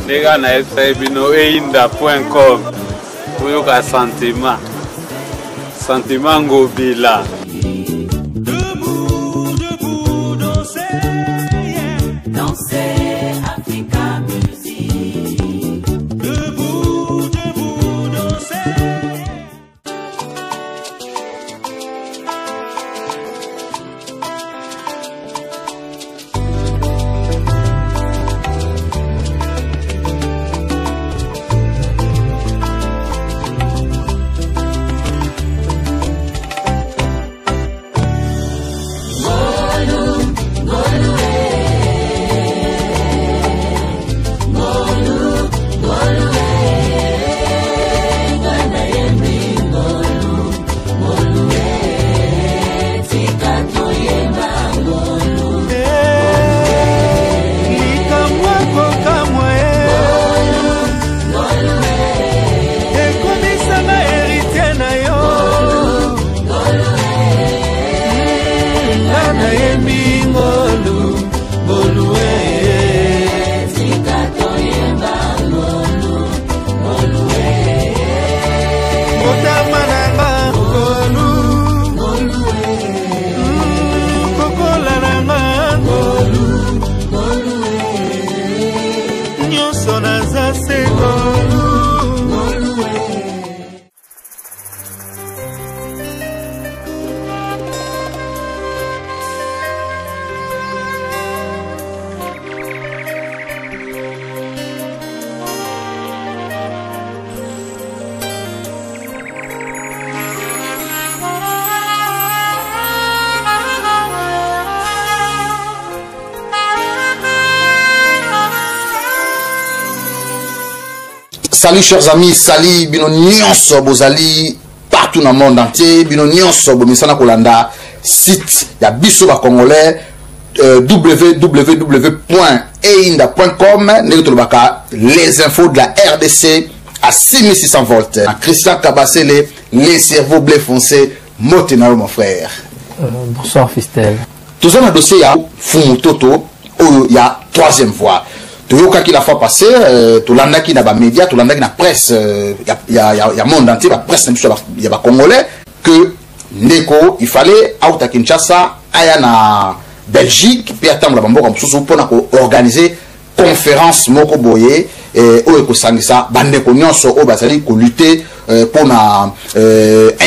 Nega na ebino einda.com. Oyoka sentiment. Sentiment ngobila. Salut chers amis, salut bino nyonso bozali partout dans le monde entier, bino nyonso bomisana kolanda site ya biso ba congolais www.einda.com les infos de la RDC à 6600 volts. Christian Kabasele, les cerveaux blé foncé, Motenaro mon frère. Bonsoir Fistel. Tout ça dans le dossier, il y a Fumutoto, il y a troisième voie. Tout le qui la fois passé, tout le monde qui n'a pas média, tout le monde qui n'a presse, il y a monde entier, la presse, il y a Congolais, que Neko, il fallait, out à Kinshasa, aya na Belgique, puis attendre la bambo comme ça, pour organiser conférence moko boye, où est-ce que ça, bandeko nyonso, au basali, pour lutter pour na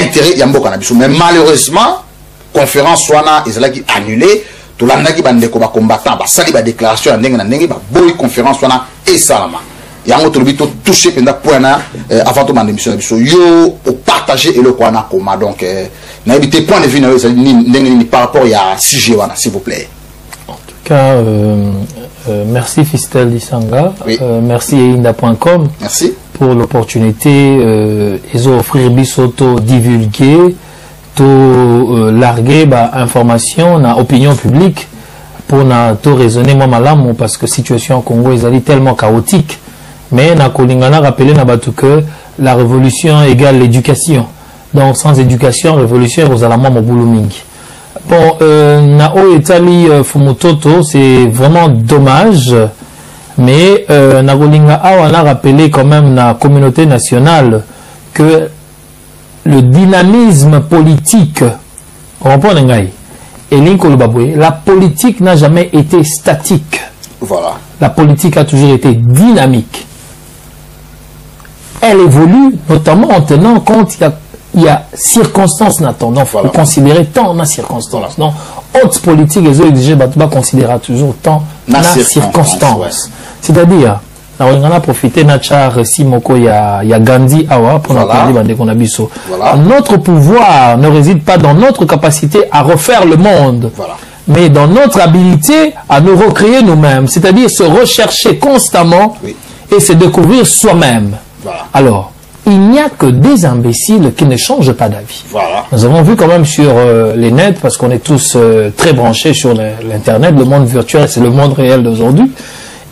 intérêt yambo cannabis. Mais malheureusement, conférence soit na, ils ont annulé. Tout le monde qui a combattant, sali ba déclaration na ndenge ba boy conférence wana et salama. Yango to bito toucher penda point na avant to mande mission biso yo au partager et le quoi na koma donc na éviter point de vue na ndenge ni par rapport à sujet wana s'il vous plaît. En tout cas merci Fistel Lisanga, oui. Merci einda.com. Merci pour l'opportunité ils ont offrir biso to divulguer larguer information na opinion publique pour na to raisonner moi malamu parce que situation au Congo est tellement chaotique mais na kolingana rappeler na batu que la révolution égale l'éducation donc sans éducation révolution vous allez mo boulou mingi bon na o etali Fumutoto c'est vraiment dommage mais na kolinga awa na rappeler quand même na communauté nationale que le dynamisme politique, la politique n'a jamais été statique. Voilà. La politique a toujours été dynamique. Elle évolue, notamment en tenant compte il y a circonstances n'attendant. Il faut considérer tant na circonstances. Donc, haute politique, les autres exigés, considérer toujours tant na circonstances. C'est-à-dire, on a profité de Simoko ya Gandhi Awa pour notre pouvoir ne réside pas dans notre capacité à refaire le monde, mais dans notre habilité à nous recréer nous-mêmes, c'est-à-dire se rechercher constamment et se découvrir soi-même. Alors, il n'y a que des imbéciles qui ne changent pas d'avis. Nous avons vu quand même sur les nets, parce qu'on est tous très branchés sur l'internet, le monde virtuel c'est le monde réel d'aujourd'hui.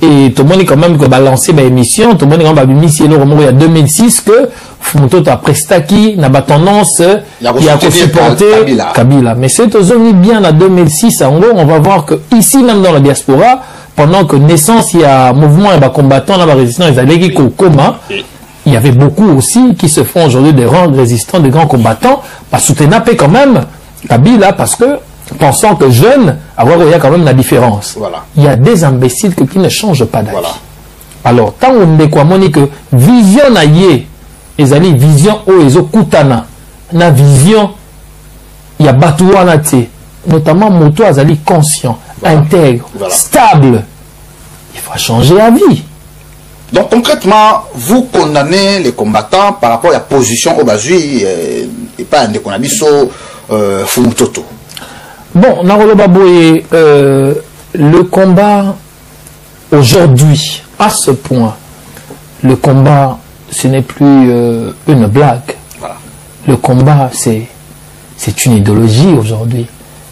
Et tout le monde est quand même balancé une émission, tout le monde est quand même initié le il y a 2006 que Fumutoto a prestaki n'a pas tendance qui a supporté Kabila. Mais c'est aux bien en 2006 en gros, on va voir que ici même dans la diaspora, pendant que naissance, il y a mouvement et combattant, là, résistants, ils allaient au coma. Il y avait beaucoup aussi qui se font aujourd'hui des grands résistants, des grands combattants, pas soutenir quand même Kabila, parce que pensant que jeune, il y a quand même la différence. Voilà. Il y a des imbéciles qui ne changent pas d'avis. Voilà. Alors, tant on est quoi, que vision na yé, ezali vision o ezo kutana, na vision, il y a batouana te, notamment moto azali conscient, voilà, intègre, voilà, stable. Il faut changer la vie. Donc concrètement, vous condamnez les combattants par rapport à la position au Bazui et pas un déconabiso Fumutoto. Bon, Narolobaboye, le combat aujourd'hui, à ce point, le combat, ce n'est plus une blague. Voilà. Le combat, c'est une idéologie aujourd'hui.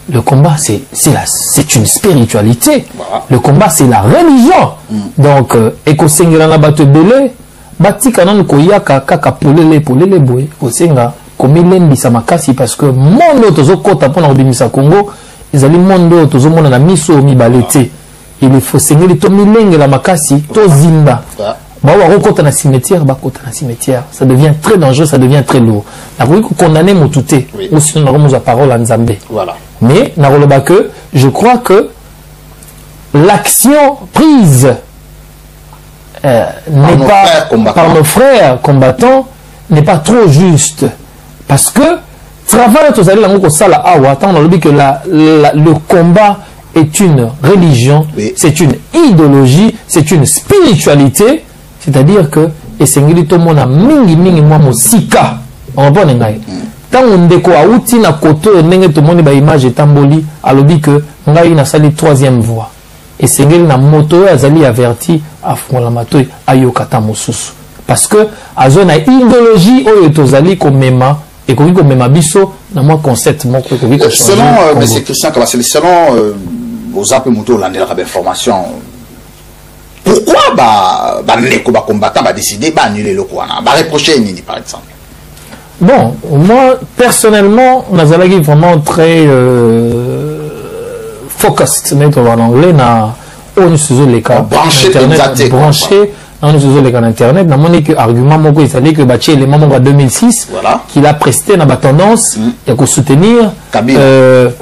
Le combat, c'est une spiritualité. Voilà. Le combat, c'est la religion. Donc, ekosengela bato belé, batika nan koyaka kaka polele boy, osenga komilembisa makasi parce que mondo tozo kota pona obimisa Congo, ezali mondo tozo mona na miso mibalete. Il faut sengeli to milenge la makasi to zimba. Bawa rokota na cimetière, bakota na cimetière. Ça devient très dangereux, ça devient très lourd. Na koyi ko condamner motute, ou sinon na remuza parole en Nzambe. Voilà. Mais je crois que l'action prise par nos frères combattants n'est pas trop juste. Parce que le combat est une religion, oui, c'est une idéologie, c'est une spiritualité. C'est-à-dire que tant on déco a outil na koto nenge to moni ba image tamboli alobi que ngai na sali troisième voie et sengeli na moto azali averti afongola matoi ayokata mosusu parce que azona idéologie oyo tozali ko mema et ko mema biso na moi concept moko ko changer. Selon monsieur Christian Kabasele, selon aux appels moto la information, pourquoi ba neko ba combattant ba décider ba annuler le quoi ba reprocher nini par exemple? Bon, moi, personnellement, Nazalagi vraiment très focused, mais en anglais, on se les cas branché, on se les cas internet. N'a mon que argument mon il fallait que bâtir les moments en 2006, voilà, qu'il a presté dans la tendance et qu'on soutenir le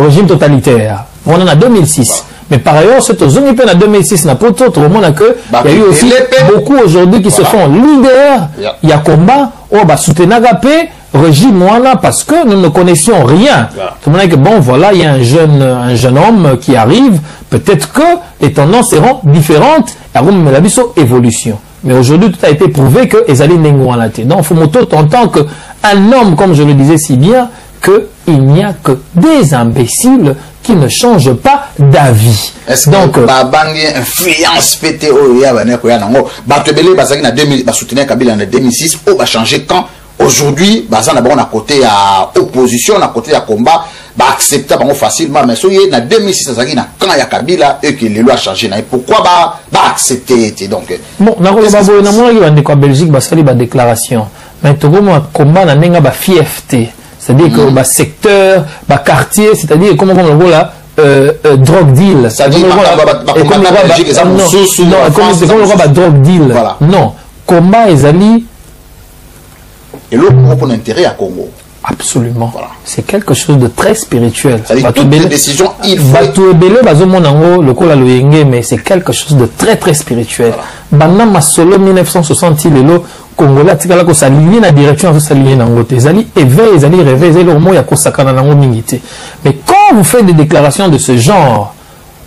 régime totalitaire. On en a 2006. Voilà. Mais par ailleurs, c'est aux zones en 2006, n'a pas autre monde que il y a eu aussi beaucoup aujourd'hui qui se font leaders. Il y a combat, on va soutenir Agapé, régime Moana, parce que nous ne connaissions rien. Tout le monde que bon, voilà, il y a un jeune homme qui arrive, peut-être que les tendances seront différentes, et la biso évolution. Mais aujourd'hui, tout a été prouvé que les alliés n'engouent tête. Donc, il faut en tant qu'un homme, comme je le disais si bien, qu'il n'y a que des imbéciles qui ne changent pas d'avis. Est-ce que Babangi influence pété au Yabane Koyanango Batebele Bazaki na 2000 soutenir Kabila en 2006 ou va changer quand aujourd'hui Bazan d'abord à côté à opposition à côté à combat ba accepter bango facilement mais soyez na 2006 Bazaki na quand il y a Kabila et que les lois changé na pourquoi ba accepter donc bon na ko babo na mo ngi ko Belgique ba sali ba déclaration mais to mo combat na nenga ba fierté. C'est-à-dire que le secteur, le quartier, c'est-à-dire comment on le là, drogue deal. C'est-à-dire drogue deal. Non, combat les alliés. Et l'autre pour l'intérêt à Congo. Absolument. Voilà. C'est quelque chose de très spirituel. C'est-à-dire toutes les décisions, il faut. Mais c'est quelque chose de très très spirituel. Bana Masolo 1960 lelo Congolais tikala ko s'aligner na direction à s'aligner na ngote. Ezali éveil, ezali réveil, ezali au moins ya ko sakana na ngomingité. Mais quand vous faites des déclarations de ce genre,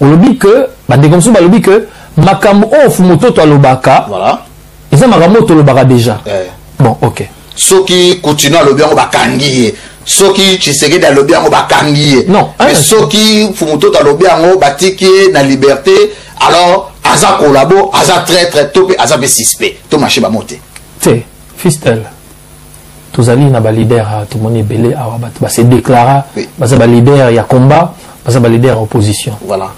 on le dit que bande comme ça ba le dit que makambo of moto to alobaka. Voilà. Eza makambo to lobaka déjà. Bon, OK. Ceux qui continuent à l'obéir au bakangi, ceux qui Tshisekedi à l'obéir au bakangi, non, mais ceux qui Fumuto à l'obéir au batiki na liberté, alors Aza collabo, Aza très topé, Aza suspect, tout marché ba monter. Té, fistel. Tous ali na ba leader tout monde belé a ba se déclara, ba ba leader ya combat, ba leader opposition. Voilà.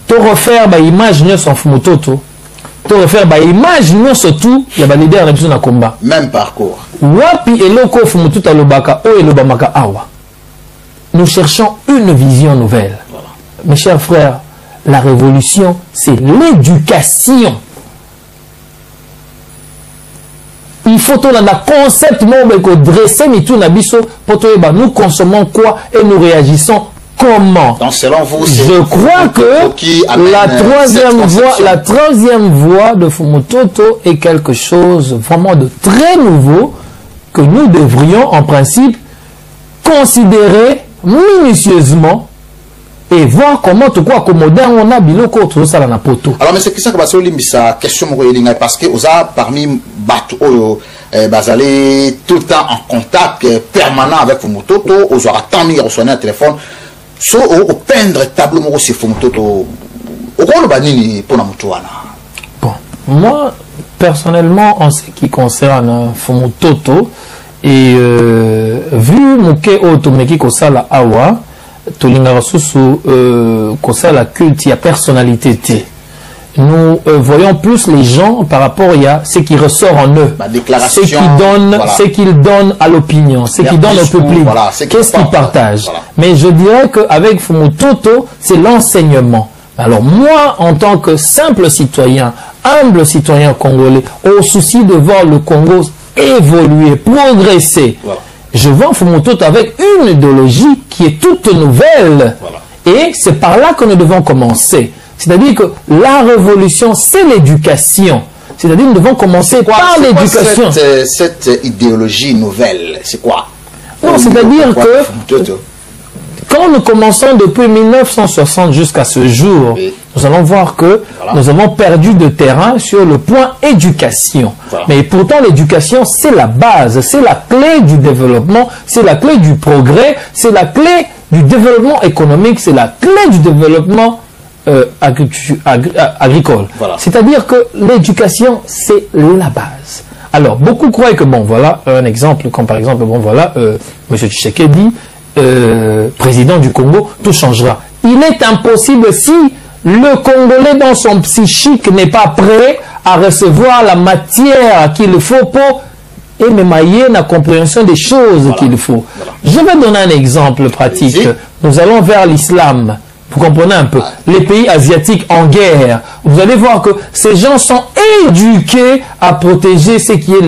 To refaire ba image ne son Fumuto to. To refaire ba image non surtout ya ba leader na biso na combat. Même parcours. Wapi eloko Fumutu alobaka o elobamaka awa. Nous cherchons une vision nouvelle. Voilà. Mes chers frères, la révolution, c'est l'éducation. Il faut que le concept dressé, nous consommons quoi et nous réagissons comment. Donc selon vous, je crois que la troisième voie de Fumutoto est quelque chose vraiment de très nouveau que nous devrions en principe considérer minutieusement et voir comment tout quoi accommoder on a biloko tout ça na poto. Alors mais c'est ça que basolo limbisa question mo parce que vous avez parmi bateau bazali tout le temps en contact permanent avec Fumutoto, vous aurez tant mis reçoit un téléphone so au peindre tableau mo c'est Fumutoto au rôle banini pour na mutuana. Bon, moi personnellement en ce qui concerne Fumutoto et vu muke otomeki kosala awa tolinga susu kosala culte ya personnalité. Nous voyons plus les gens par rapport à ce qui ressort en eux, ce qu'ils donnent à l'opinion, ce qu'ils donnent au public, voilà, qu'est-ce qu'ils partagent. Voilà. Mais je dirais qu'avec Fumutoto, c'est l'enseignement. Alors moi, en tant que simple citoyen, humble citoyen congolais, au souci de voir le Congo évoluer, progresser, voilà. Je vois Fumutoto avec une idéologie qui est toute nouvelle. Voilà. Et c'est par là que nous devons commencer. C'est-à-dire que la révolution, c'est l'éducation. C'est-à-dire que nous devons commencer par l'éducation. Cette idéologie nouvelle, c'est quoi? Non, c'est-à-dire que quand nous commençons depuis 1960 jusqu'à ce jour, oui. Nous allons voir que voilà. Nous avons perdu de terrain sur le point éducation. Voilà. Mais pourtant, l'éducation, c'est la base, c'est la clé du développement, c'est la clé du progrès, c'est la clé du développement économique, c'est la clé du développement agricole. Voilà. C'est-à-dire que l'éducation, c'est la base. Alors, beaucoup croient que, bon, voilà, un exemple, comme par exemple, bon, voilà, M. Tshisekedi, président du Congo, tout changera. Il est impossible si le Congolais dans son psychique n'est pas prêt à recevoir la matière qu'il faut pour émailler la compréhension des choses voilà. Qu'il faut. Voilà. Je vais donner un exemple pratique. Nous allons vers l'islam. Vous comprenez un peu. Les pays asiatiques en guerre. Vous allez voir que ces gens sont éduqués à protéger ce qui est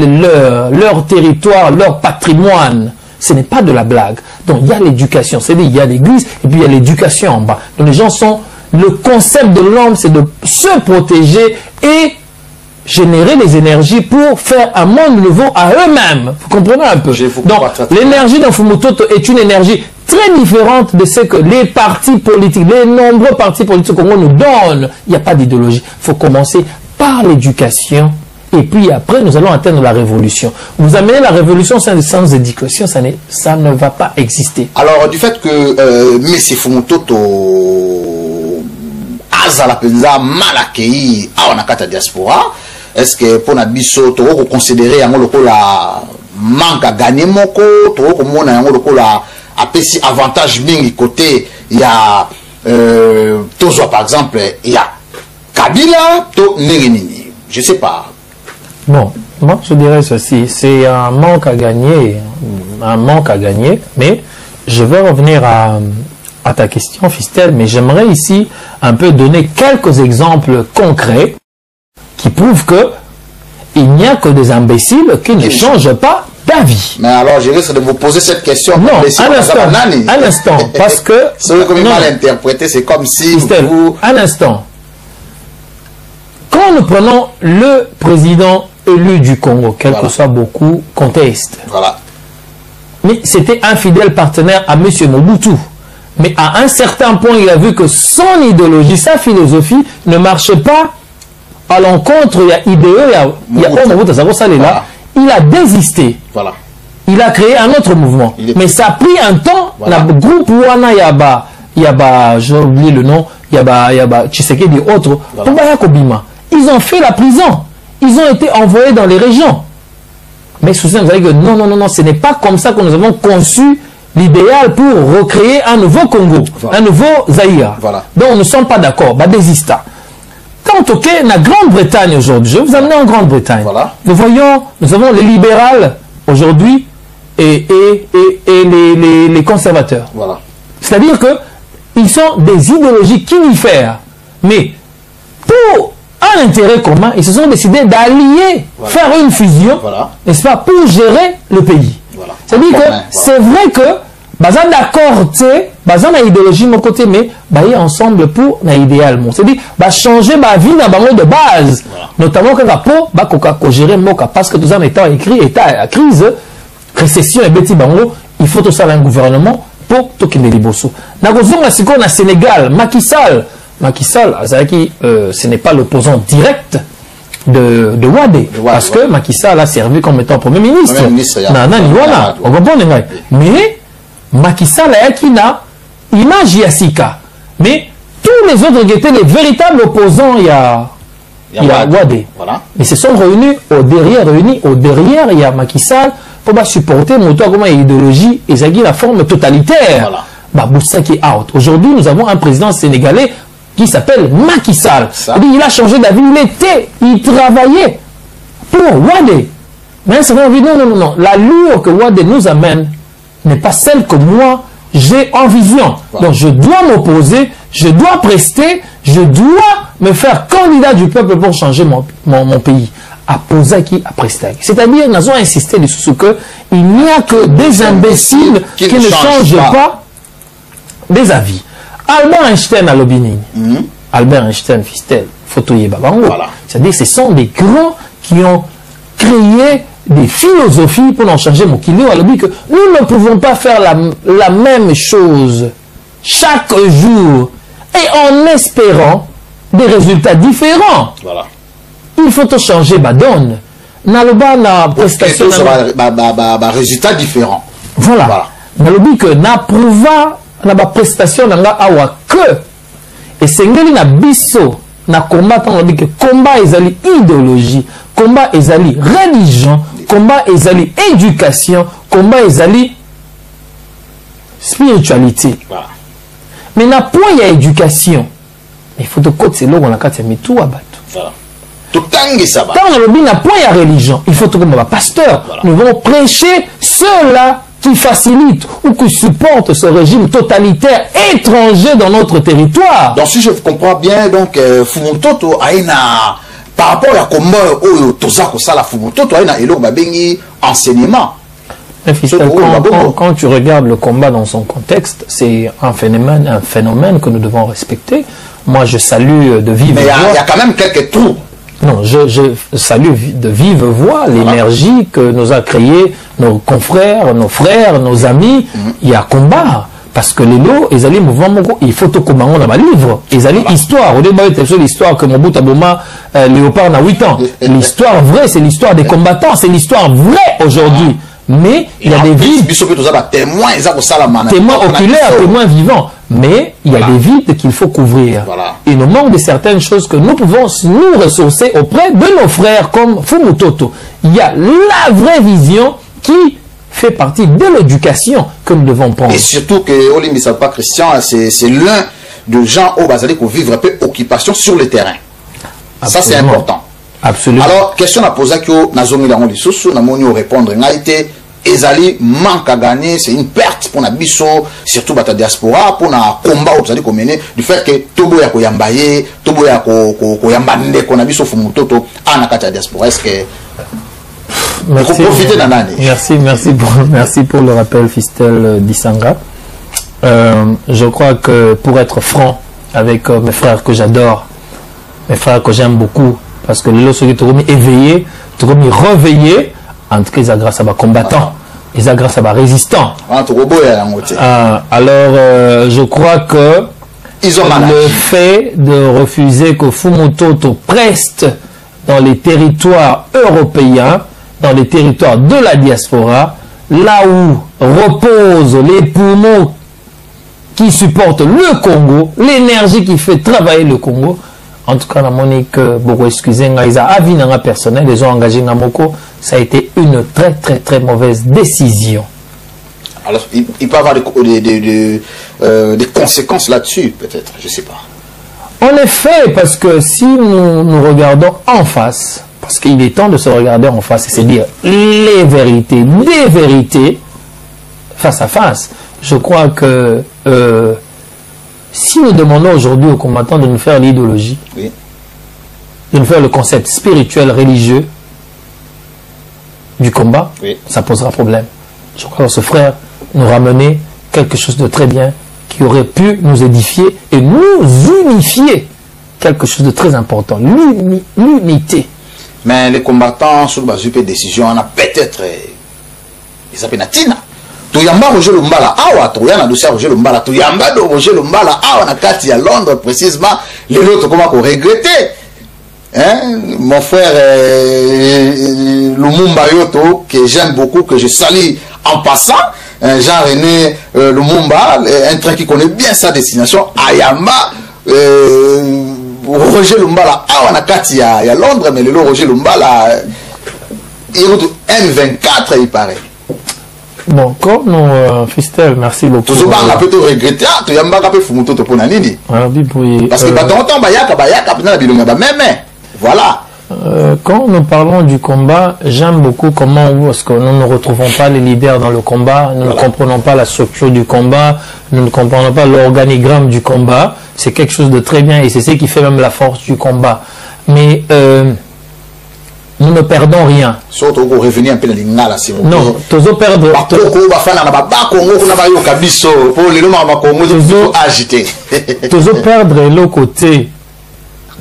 leur territoire, leur patrimoine. Ce n'est pas de la blague. Donc il y a l'éducation. C'est-à-dire il y a l'église et puis il y a l'éducation en bas. Donc les gens sont... Le concept de l'homme, c'est de se protéger et générer des énergies pour faire un monde nouveau à eux-mêmes. Vous comprenez un peu? Donc, l'énergie dans Fumutoto est une énergie très différente de ce que les partis politiques, les nombreux partis politiques au Congo nous donnent. Il n'y a pas d'idéologie. Il faut commencer par l'éducation. Et puis après, nous allons atteindre la révolution. Vous amenez la révolution sans éducation, ça ne va pas exister. Alors, du fait que M. Fumutoto azala penza mal accueilli à la diaspora, est-ce que pour Nabiso, tu vas considérer la manque à gagner moko, tu vas considérer un avantage mingi côté, il y a par exemple, il y a Kabila, je ne sais pas. Bon, moi je dirais ceci, c'est un manque à gagner, mais je vais revenir à ta question, Fistel, mais j'aimerais ici un peu donner quelques exemples concrets qui prouvent que il n'y a que des imbéciles qui ne changent pas d'avis. Mais alors, je risque de vous poser cette question. Non, un instant, parce que... Ce que vous mal interprété, c'est comme si Fistel, un instant. Quand nous prenons le président élu du Congo, quel que soit beaucoup conteste, mais c'était un fidèle partenaire à M. Mobutu. Mais à un certain point, il a vu que son idéologie, sa philosophie ne marchait pas à l'encontre. Il y a IDE, il y a il a désisté. Voilà. Il a créé un autre mouvement. Mais ça a pris un temps. Voilà. Le groupe Wana Yaba, j'ai oublié le nom, Yaba Tshisekedi et autres, ils ont fait la prison. Ils ont été envoyés dans les régions. Mais soucieux, vous savez que non, ce n'est pas comme ça que nous avons conçu l'idéal pour recréer un nouveau Congo, un nouveau Zaïre. Voilà. Donc nous ne sommes pas d'accord, désista. Quant au la Grande-Bretagne aujourd'hui, je vais vous amener en Grande-Bretagne. Voilà. Nous voyons, nous avons les libérales aujourd'hui et les conservateurs. Voilà. C'est-à-dire qu'ils sont des idéologies kinifères. Mais pour un intérêt commun, ils se sont décidés d'allier, faire une fusion, n'est-ce pas, pour gérer le pays. C'est-à-dire que c'est vrai que baza d'accord, baza na idéologie de mon côté, mais bailler ensemble pour na idéal. C'est-à-dire changer ma vie dans bango de base, notamment quand on gérer moka, parce que tout ça étant écrit, état à crise, récession et bêtis bango, il faut tout ça un gouvernement pour tout qui n'est liboso. Na gozonga siko na Sénégal, Macky Sall, ce n'est pas l'opposant direct de Wade, parce que Macky Sall a servi comme étant Premier ministre. On comprend, mais Macky Sall a qui n'a image Yassika. Mais tous les autres qui étaient les véritables opposants, il y a Wade. Mais se sont réunis au derrière, il y a Macky Sall pour supporter mon toit comme idéologie et ça la forme totalitaire. Boussaki out. Aujourd'hui, nous avons un président sénégalais qui s'appelle Macky Sall. Il a changé d'avis, il travaillait pour Wade. Mais ça veut dire non. L'allure que Wade nous amène n'est pas celle que moi j'ai en vision. Donc je dois m'opposer, je dois prester, je dois me faire candidat du peuple pour changer mon pays. À Posaki, à Prestaki. C'est-à-dire, nous avons insisté sur que il n'y a que des imbéciles qui ne changent pas des avis. Albert Einstein à l'Obini. Albert Einstein, Fistel, Fotoye Babango. C'est-à-dire, ce sont des grands qui ont créé des philosophies pour en changer mon kilo. Alors, que nous ne pouvons pas faire la même chose chaque jour et en espérant des résultats différents. Il faut tout changer ma donne. Naloba na prestation résultat différent. Voilà. Nalobi que na prouva na ba prestation nanga awa que et sengeli na biso na combat on dit que combat ezali idéologie, combat ezali religion, combat ezali éducation, combat ezali spiritualité. Mais na point il y a éducation. Il faut de côté c'est là on a quatre mitou abatu. Quand on a bien point à religion, il faut que comme pasteur, nous allons prêcher ceux-là qui facilitent ou qui supportent ce régime totalitaire étranger dans notre territoire. Donc si je comprends bien, donc Fumutoto a par rapport à comment Tozako Sala Fumutoto a une enseignement. Quand tu regardes le combat dans son contexte, c'est un phénomène que nous devons respecter. Moi, je salue de vive voix. Mais il y a quand même quelques trous. Non, je salue de vive voix l'énergie que nous a créé nos confrères, nos frères, nos amis. Il y a combat. Parce que les lots, ils allaient mouvement, il faut tout comment on a un livre. Ils allaient histoire. Au début, c'est l'histoire que Mobutu Aboma, Léopard a 8 ans. L'histoire vraie, c'est l'histoire des combattants. C'est l'histoire vraie aujourd'hui. Mais il y a des vides. Témoins oculaires, témoins vivants. Mais il y a des vides qu'il faut couvrir. Il nous manque de certaines choses que nous pouvons nous ressourcer auprès de nos frères comme Fumutoto. Il y a la vraie vision qui fait partie de l'éducation que nous devons prendre. Et surtout que Olimbi pas Christian, c'est l'un de gens au Bazali pour vivre un peu occupation sur le terrain. Absolument. Ça c'est important. Absolument. Alors, question à poser que Nazomi Langon Lissoussou, Namoni répondre, été Ezali manque à gagner, c'est une perte pour Nabiso, surtout pour la diaspora, pour la combat où vous allez mener, du fait que Tobo ya koyambaye, Tobo ya koyambande, qu'on a Biso Fumutoto, Anakata diaspora. Est-ce que merci, vous profitez d'un année? Merci pour le rappel, Fistel Dissanga. Je crois que pour être franc avec mes frères que j'adore, mes frères que j'aime beaucoup, parce que les lots sont éveillés, réveillés, en tout cas, ils ont grâce à mes combattants, ils ont grâce à mes résistants. Alors, je crois que le fait de refuser que Fumutoto preste dans les territoires européens, dans les territoires de la diaspora, là où reposent les poumons qui supportent le Congo, l'énergie qui fait travailler le Congo. En tout cas, la Monique, beaucoup excusez, ils ont avis dans la personnel, ils ont engagé Namoko. Ça a été une très très très mauvaise décision. Alors, il peut y avoir des conséquences là-dessus, peut-être, je ne sais pas. En effet, parce que si nous regardons en face, parce qu'il est temps de se regarder en face, c'est dire les vérités, des vérités, face à face, je crois que Si nous demandons aujourd'hui aux combattants de nous faire l'idéologie, oui, de nous faire le concept spirituel, religieux du combat, oui, ça posera problème. Je crois que ce frère nous ramenait quelque chose de très bien qui aurait pu nous édifier et nous unifier. Quelque chose de très important, l'unité. Mais les combattants, sur la décision, on a peut-être, ils s'appellent Natina. Touyamba Roger Lumbala, awa, Touyana dossier Roger Lumbala, Touyamba de Roger Lumbala, awa, na kati à Londres, précisément, les autres, comment qu'on regrettait. Hein? Mon frère Lumumba Yoto, que j'aime beaucoup, que je salue en passant, Jean-René Lumumba, un train qui connaît bien sa destination, Ayamba, Roger Lumbala, awa, na kati à Londres, mais le Roger Lumbala, il M24, il paraît. Bon, comme nous, Fistel, merci beaucoup. Tout ça, on a peut-être regretté, tu y a un peu fumuto pour Nanini. Parce que tant bayaka, voilà. Quand nous parlons du combat, j'aime beaucoup comment, parce que nous ne retrouvons pas les leaders dans le combat, nous ne comprenons pas la structure du combat, nous ne comprenons pas l'organigramme du combat. C'est quelque chose de très bien et c'est ce qui fait même la force du combat. Mais nous ne perdons rien. Surtout pour revenir un peu dans l'ingala, c'est bon. Non, tous perdre. Tous perdre le côté.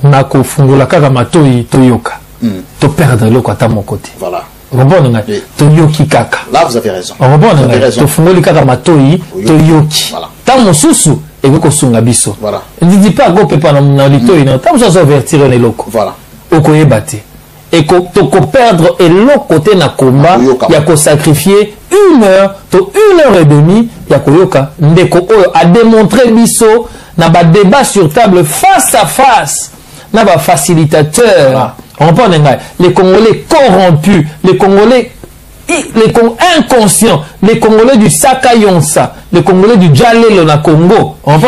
Nako fungula kaka matoi toyoka. To perdre le côté à mon côté. Voilà. Oui. Toyoki kaka. Là vous avez raison. To funguli kaka matoi toyoki. Voilà. Tamo susu et ko sunga biso. Voilà. Ne dis pas go pepa na litoi non. Tamo so vertir les locaux. Voilà. Okoyebate. Et qu'on perdre et l'autre côté na combat, il y a qu'on sacrifier 1 heure, 1h30, il y a koyoka, ndeko a démontré biso, na ba débat sur table face à face, na ba facilitateur, on peut les Congolais corrompus, les Congolais inconscients, les Congolais du Sakayonsa, les Congolais du Djalelo na Congo, on peut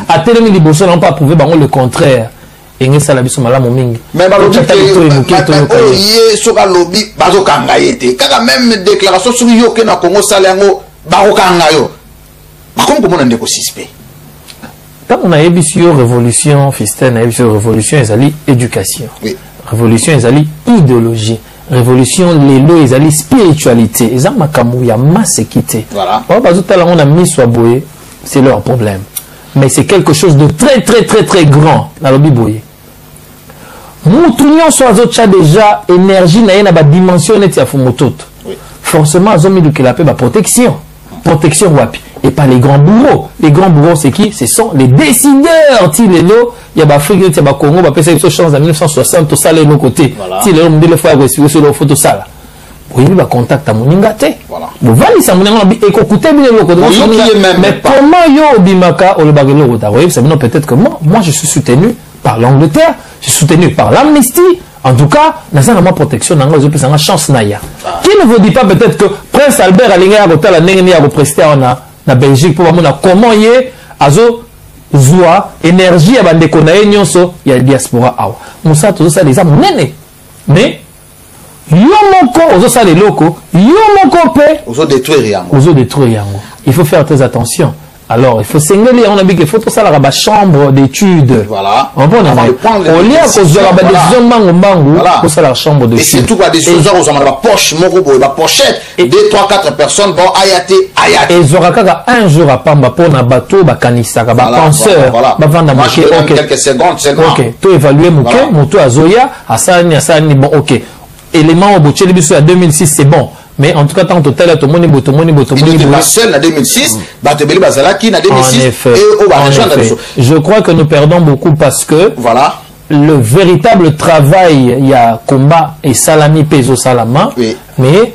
à Télémi Liboso n'ont pas prouvé le contraire. Et mais même déclaration sur yoke na Congo salango barokangayo comment on est suspect quand on a émission révolution Fistel révolution ezali éducation, révolution ezali idéologie, révolution lelo ezali spiritualité eza makambo ya masekité. Voilà, on a mis soit boye, c'est leur problème, mais c'est quelque chose de très grand dans le biboye. Moutunion soit déjà énergie na ba dimension net ya fumototo. Forcément azomi de la paix ba protection wapi et pas les grands bourreaux. Les grands bourreaux c'est qui? Ce sont les décideurs. Ti lelo ya ba Afrique ya ba Congo ba pesa une chance en 1960 to sala no côté. Ti lelo mdele fois reçu sur le photo sala. Oui, ba contact à moningate. Voilà. Bo vali sa moninga et écouter bien le côté. Mais comment yo bimaka o le bagelo rota? Oui, c'est non peut-être que moi je suis soutenu par l'Angleterre, je suis soutenu par l'Amnesty. En tout cas, nous avons une protection, nous avons une chance. Qui ne vous dit pas peut-être que Prince Albert a prester en Belgique pour voir comment il est à zoa énergie à bande qu'on a il y a diaspora. Moussa tout ça les hommes mais yomoko ozo ça les locaux yomoko pe ozo détruire yango. Il faut faire très attention. Alors, il faut s'engager, on a dit qu'il faut tout ça la chambre d'études. Voilà. On peut prendre la chambre d'études. Et c'est tout la décision, aux hommes, la poche, la pochette, 2, 3, 4 personnes vont ayate. Et ils auront un jour à Pamba pour un bateau, un canissa, un penseur, un vendre quelques secondes seulement. Ok, tu évalues Mouké, à Zoya, à Sani, bon, ok. Élément au Bouché, à 2006, c'est bon. Mais en tout cas, tant total, tout le monde il est seul en 2006, Batebeli Bazalaki en 2006, je crois que nous perdons beaucoup parce que voilà, le véritable travail, il y a combat et salami peso salama, mais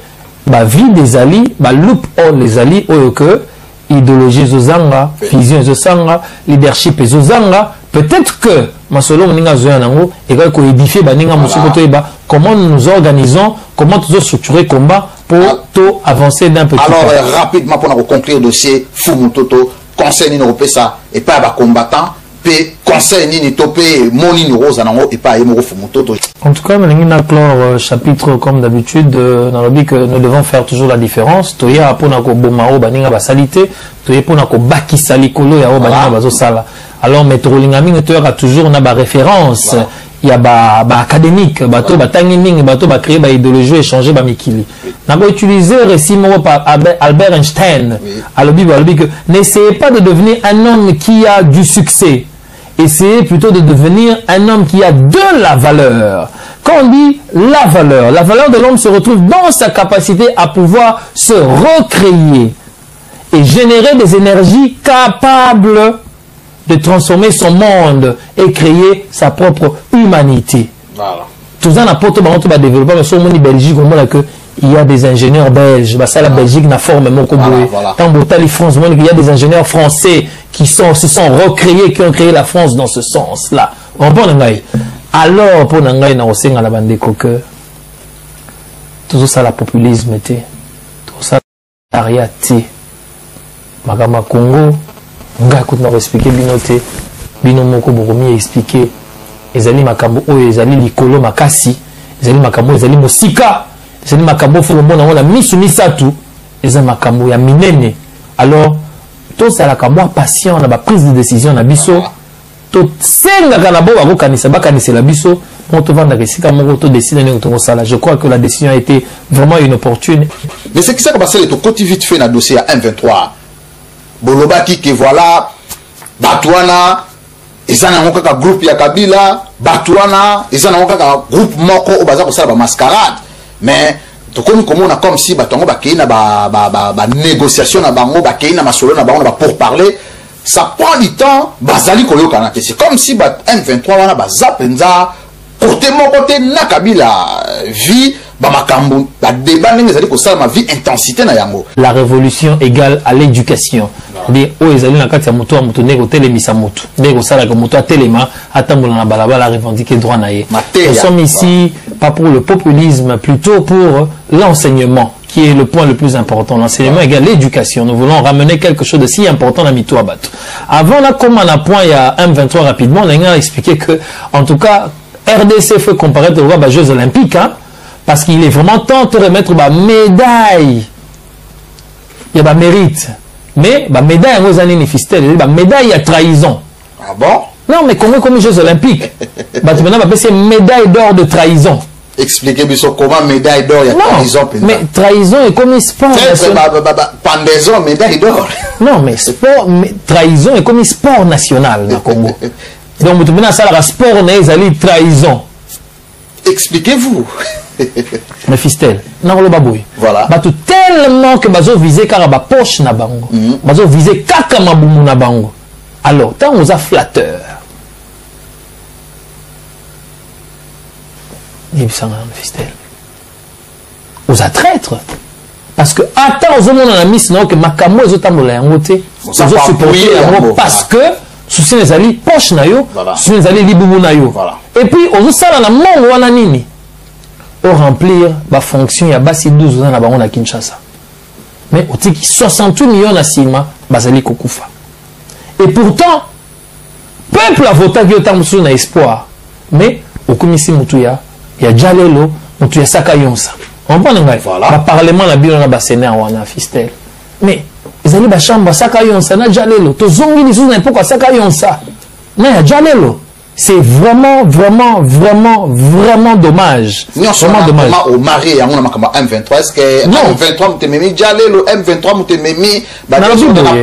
la vie des alliés, loup les alliés, que idéologie zozanga, vision zozanga, leadership zozanga, peut-être que Masolo Moninga Zoyanango et qu'on édifie Baninga Moussikoto comment nous nous organisons, comment nous structurer combat pour avancer d'un petit peu. Alors rapidement pour conclure le dossier Fumutoto, conseil numéro ça et pas combattant pe conseil nini topé moni ni rose nango et pas yemo fumoto. En tout cas, on clore chapitre comme d'habitude dans le but que nous devons faire toujours la différence. Toya pona ko bomao baninga basalité, toya pona ko baki salikolo ya baninga bazo sala. Alors métrolinga mingi toya toujours na ba référence. Il y a ba académique, bateau batangi mingi, bateau ba créer ba idéologie échanger ba mikili. Na ba utiliser récit par Albert Einstein. Alors dit que n'essayez pas de devenir un homme qui a du succès. Essayez plutôt de devenir un homme qui a de la valeur. Quand on dit la valeur de l'homme se retrouve dans sa capacité à pouvoir se recréer et générer des énergies capables de transformer son monde et créer sa propre humanité. Voilà. Tout ça, n'importe quoi, on va développer, mais sur le Belgique, on voit que il y a des ingénieurs belges. Bah, ça, la Belgique n'a forme mon Tant que France, il y a des ingénieurs français qui se sont recréés, qui ont créé la France dans ce sens-là. Alors, pour Nangaï, on sait la bande des coqueurs. Tout ça, la populisme était. Tout ça, l'ariaté. Magama Congo, on va écouter nous expliquer binoté. Binomoko Bourmi expliquer. Ezali Makambo, Ezali Likolo Makasi, Ezali Makambo, Ezali Mosika. C'est le makambo faut le monde on a mis sous misatu les makambo ya minene alors tout ça la kamwa patient na ba prise de décision na biso to senga kana bo ba kanisa ba kanisa la biso on te vendre kesika moko to décider ne to sala. Je crois que la décision a été vraiment inopportune. Mais c'est qui ça que passer to côté vite fait na dossier à 123 bolobaki que voilà batwana ezana ngoko ka groupe ya Kabila batwana ezana ngoko ka groupe moko obaza ko sala ba mascarade. Mais tout comme on a comme si batongo bakei na ba négociation na bango bakei na masolo na bango pour parler, ça prend du temps bazali koyoka na. C'est comme si ba M23 wana baza penza côté mon côté na Kabila vie ba makambu ba débat ndenge ezali ko sala ma vie intensité na yango. La révolution égale à l'éducation. Des o ezali na kati ya moto a moto nego telemisa moto nego sala que moto a telema atambola na balabala revendiquer droit na ye. Nous sommes ici pas pour le populisme, plutôt pour l'enseignement qui est le point le plus important. L'enseignement égale l'éducation. Nous voulons ramener quelque chose de si important à Mito Abato. Avant là, comme on a point il y a 1-23 rapidement, on a expliqué que en tout cas RDC fait comparer aux Jeux Olympiques, hein, parce qu'il est vraiment temps de remettre ma médaille. Il y a mérite. Mais la médaille aux années Fistel, la médaille à trahison. Ah bon? Non, mais comme les Jeux Olympiques. Maintenant, c'est médaille d'or de trahison. Expliquez-moi comment médaille d'or, il y a trahison. Mais trahison est comme sport. Pendaison, médaille d'or. Non, mais sport, trahison est comme sport national dans le Congo. Donc, maintenant, ça, le sport n'est pas trahison. Expliquez-vous. Mais Fistel, non, le babouille. Voilà. Tout tellement que bazo visé car ba poche na bango. Bazo visé kaka mabumu na bango. Alors, tant on a flatteur. Fistel. Aux a traître. Parce que attends aux hommes on a mis sinon que makamo les autres la yangote. Aux supporter parce que souci les ali poche na yo, souci les ali libumu na yo. Et puis aux sala na mongo wana nini. Au remplir la fonction, il y a basi 12 ans à Kinshasa. Mais au tiki 68 millions à Sima, Basali Kokufa. Et pourtant, peuple a voté qui autant de espoir. Mais au commissaire Moutouya, il y a Djalelo, Moutouya Sakayonsa. On prend un gars. Le Parlement a bien un Sénat ou un Fistel. Mais ils allaient à la chambre Sakayonsa, na Djalelo. Tous les gens qui n'ont pas Sakayonsa. Mais il y a Djalelo. C'est vraiment dommage. Vraiment dommage. Au mari, il y a un M23. Est-ce que M23 m'a mis Djalelo, M23 m'a mis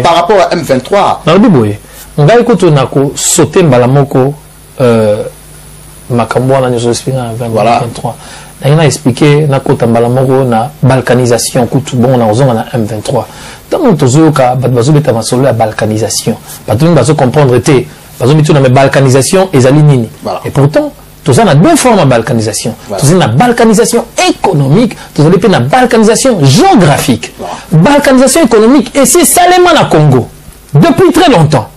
par rapport à M23? Non, on va écouter on sauter Balamoko Makambo na nous expliquer en 23. On a expliqué na kota Balamoko na balkanisation kutu bon na ozonga na M23. Tant on tozoka bazo beta masolo la balkanisation. Bato bazo comprendre té bazo mitu na balkanisation ezali nini. Et pourtant tout ça a deux formes de balkanisation. Tout ça a balkanisation économique, tout ça a balkanisation géographique. Balkanisation économique et c'est salement na Congo depuis très longtemps.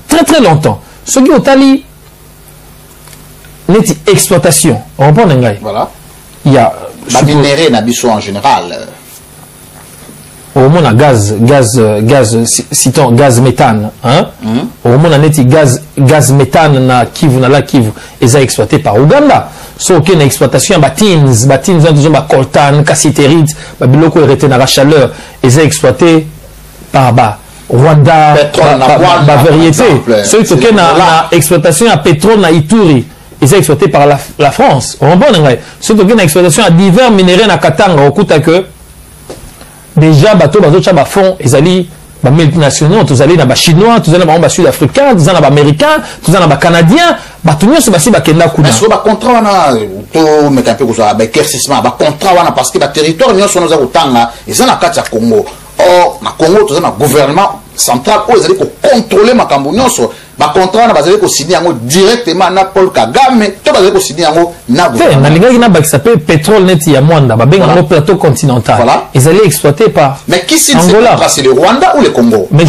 Très longtemps. Ce qui est ali neti exploitation. On reprend un gars. Voilà. Il y a minéraux n'habissent en général. Au moins gaz méthane, hein. Au moins neti gaz gaz méthane na Kivu na la Kivu ils ont exploité par Ouganda so que na exploitation batins toujours ba coltan cassiterite ba biloko hérité na la chaleur ils ont exploité par Rwanda ba variété so que na exploitation à pétrole na Ituri ils ont exploité par la France on bon ngai so que na exploitation à divers minéraux na Katanga okuta que déjà bateau ba fond ils allaient ba multinationaux tous allés na ba chinois tous allés ba sud-africains tous allés ba américains tous allés ba canadiens ba tout nyonso basi ba kenda kuna mais so ba contrat wana to meka pe ko za ba éclaircissement ba contrat wana parce que ba territoire nyonso na za kutanga ils na kati ya Congo or na Congo tous na gouvernement central où ils allaient contrôler makambo nyonso ba contrat na bazali ko signer yango directement na Paul Kagame to bazali ko signer yango na gouvernement na linga na ba qui s'appelle pétrole net ya Mwanda ba benga le plateau continental voilà. Ils allaient exploiter par mais qui signe c'est le Rwanda ou le Congo mais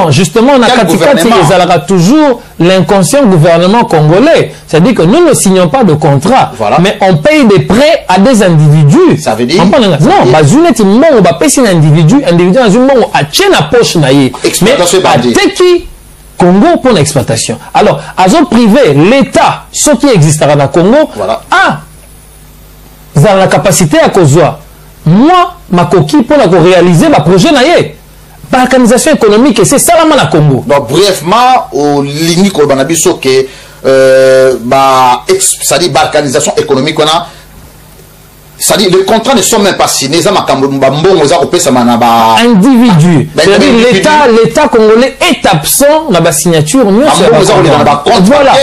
justement on a katikati ils allera toujours l'inconscient gouvernement congolais c'est-à-dire que nous ne signons pas de contrat voilà. Mais on paye des prêts à des individus ça veut dire non bazuneti mbongo ba pesi na individu na mbongo a tiena poche na ye mais ateki Congo pour l'exploitation. Alors, à zone privée, l'État, ce qui existera dans le Congo, voilà. Ils ont la capacité à causer. Moi, ma coquille pour réaliser ma projet naïe. Balkanisation économique, c'est ça la Congo. Donc, brièvement, au ligne Kolbanabiso, que c'est-à-dire balkanisation économique, on a. C'est-à-dire les contrats ne sont même pas signés. Individu. C'est-à-dire l'État congolais est absent dans la signature. Voilà.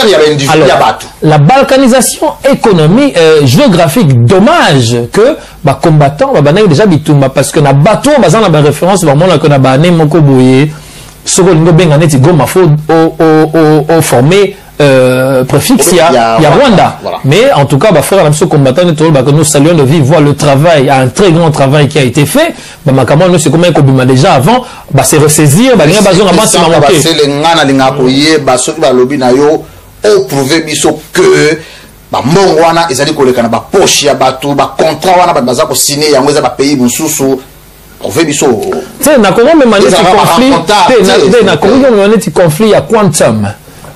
Alors, la balkanisation économique, géographique, dommage que les combattants déjà bitumba parce que na bateau bazan na référence vraiment que na bané moko boye sokolingo benga neti goma faut au formé préfixe il y a Rwanda voilà. Mais en tout cas bah frère l'amso combattant que nous saluons de vivre voir le travail un très grand travail qui a été fait bah makamo nous c'est comment qu'on déjà avant bah c'est ressaisir bah linga bazon avant c'est manqué c'est les ngana linga koye bah ceux qui ba lobby na yo au prouver biso que ba mbongo wana ezali koleka na ba poche ya bato ba contrat wana baza ko signer yango eza ba pays mususu prouver biso c'est na Congo même année conflit na Congo même année conflit à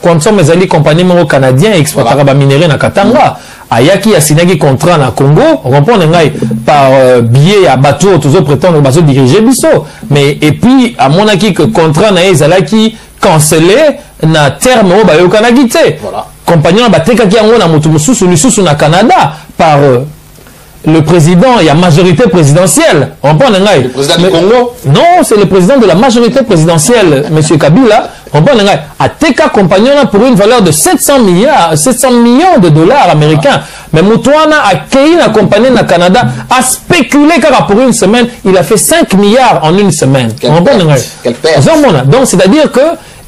Quantum ezali compagnie mongo canadien exploitera ba minerai na Katanga ayaki ya sinaki contrat na Congo on comprend ngai par billet à bateau toujours prétendre bazo diriger biso mais et puis à monaki que contrat na ezalaki cancellé na terme o ba yokana gité voilà compagnie ba tekaki yango na mutu mususu na Canada par le président, il y a majorité présidentielle. On prend le président du Congo? Non, c'est le président de la majorité présidentielle, M. Kabila. On prend à TK Compagnon pour une valeur de 700 millions de dollars américains. Mais Moutouana a accueilli la compagnie au Canada, a spéculé car pour une semaine, il a fait 5 milliards en une semaine. On prend donc, c'est-à-dire que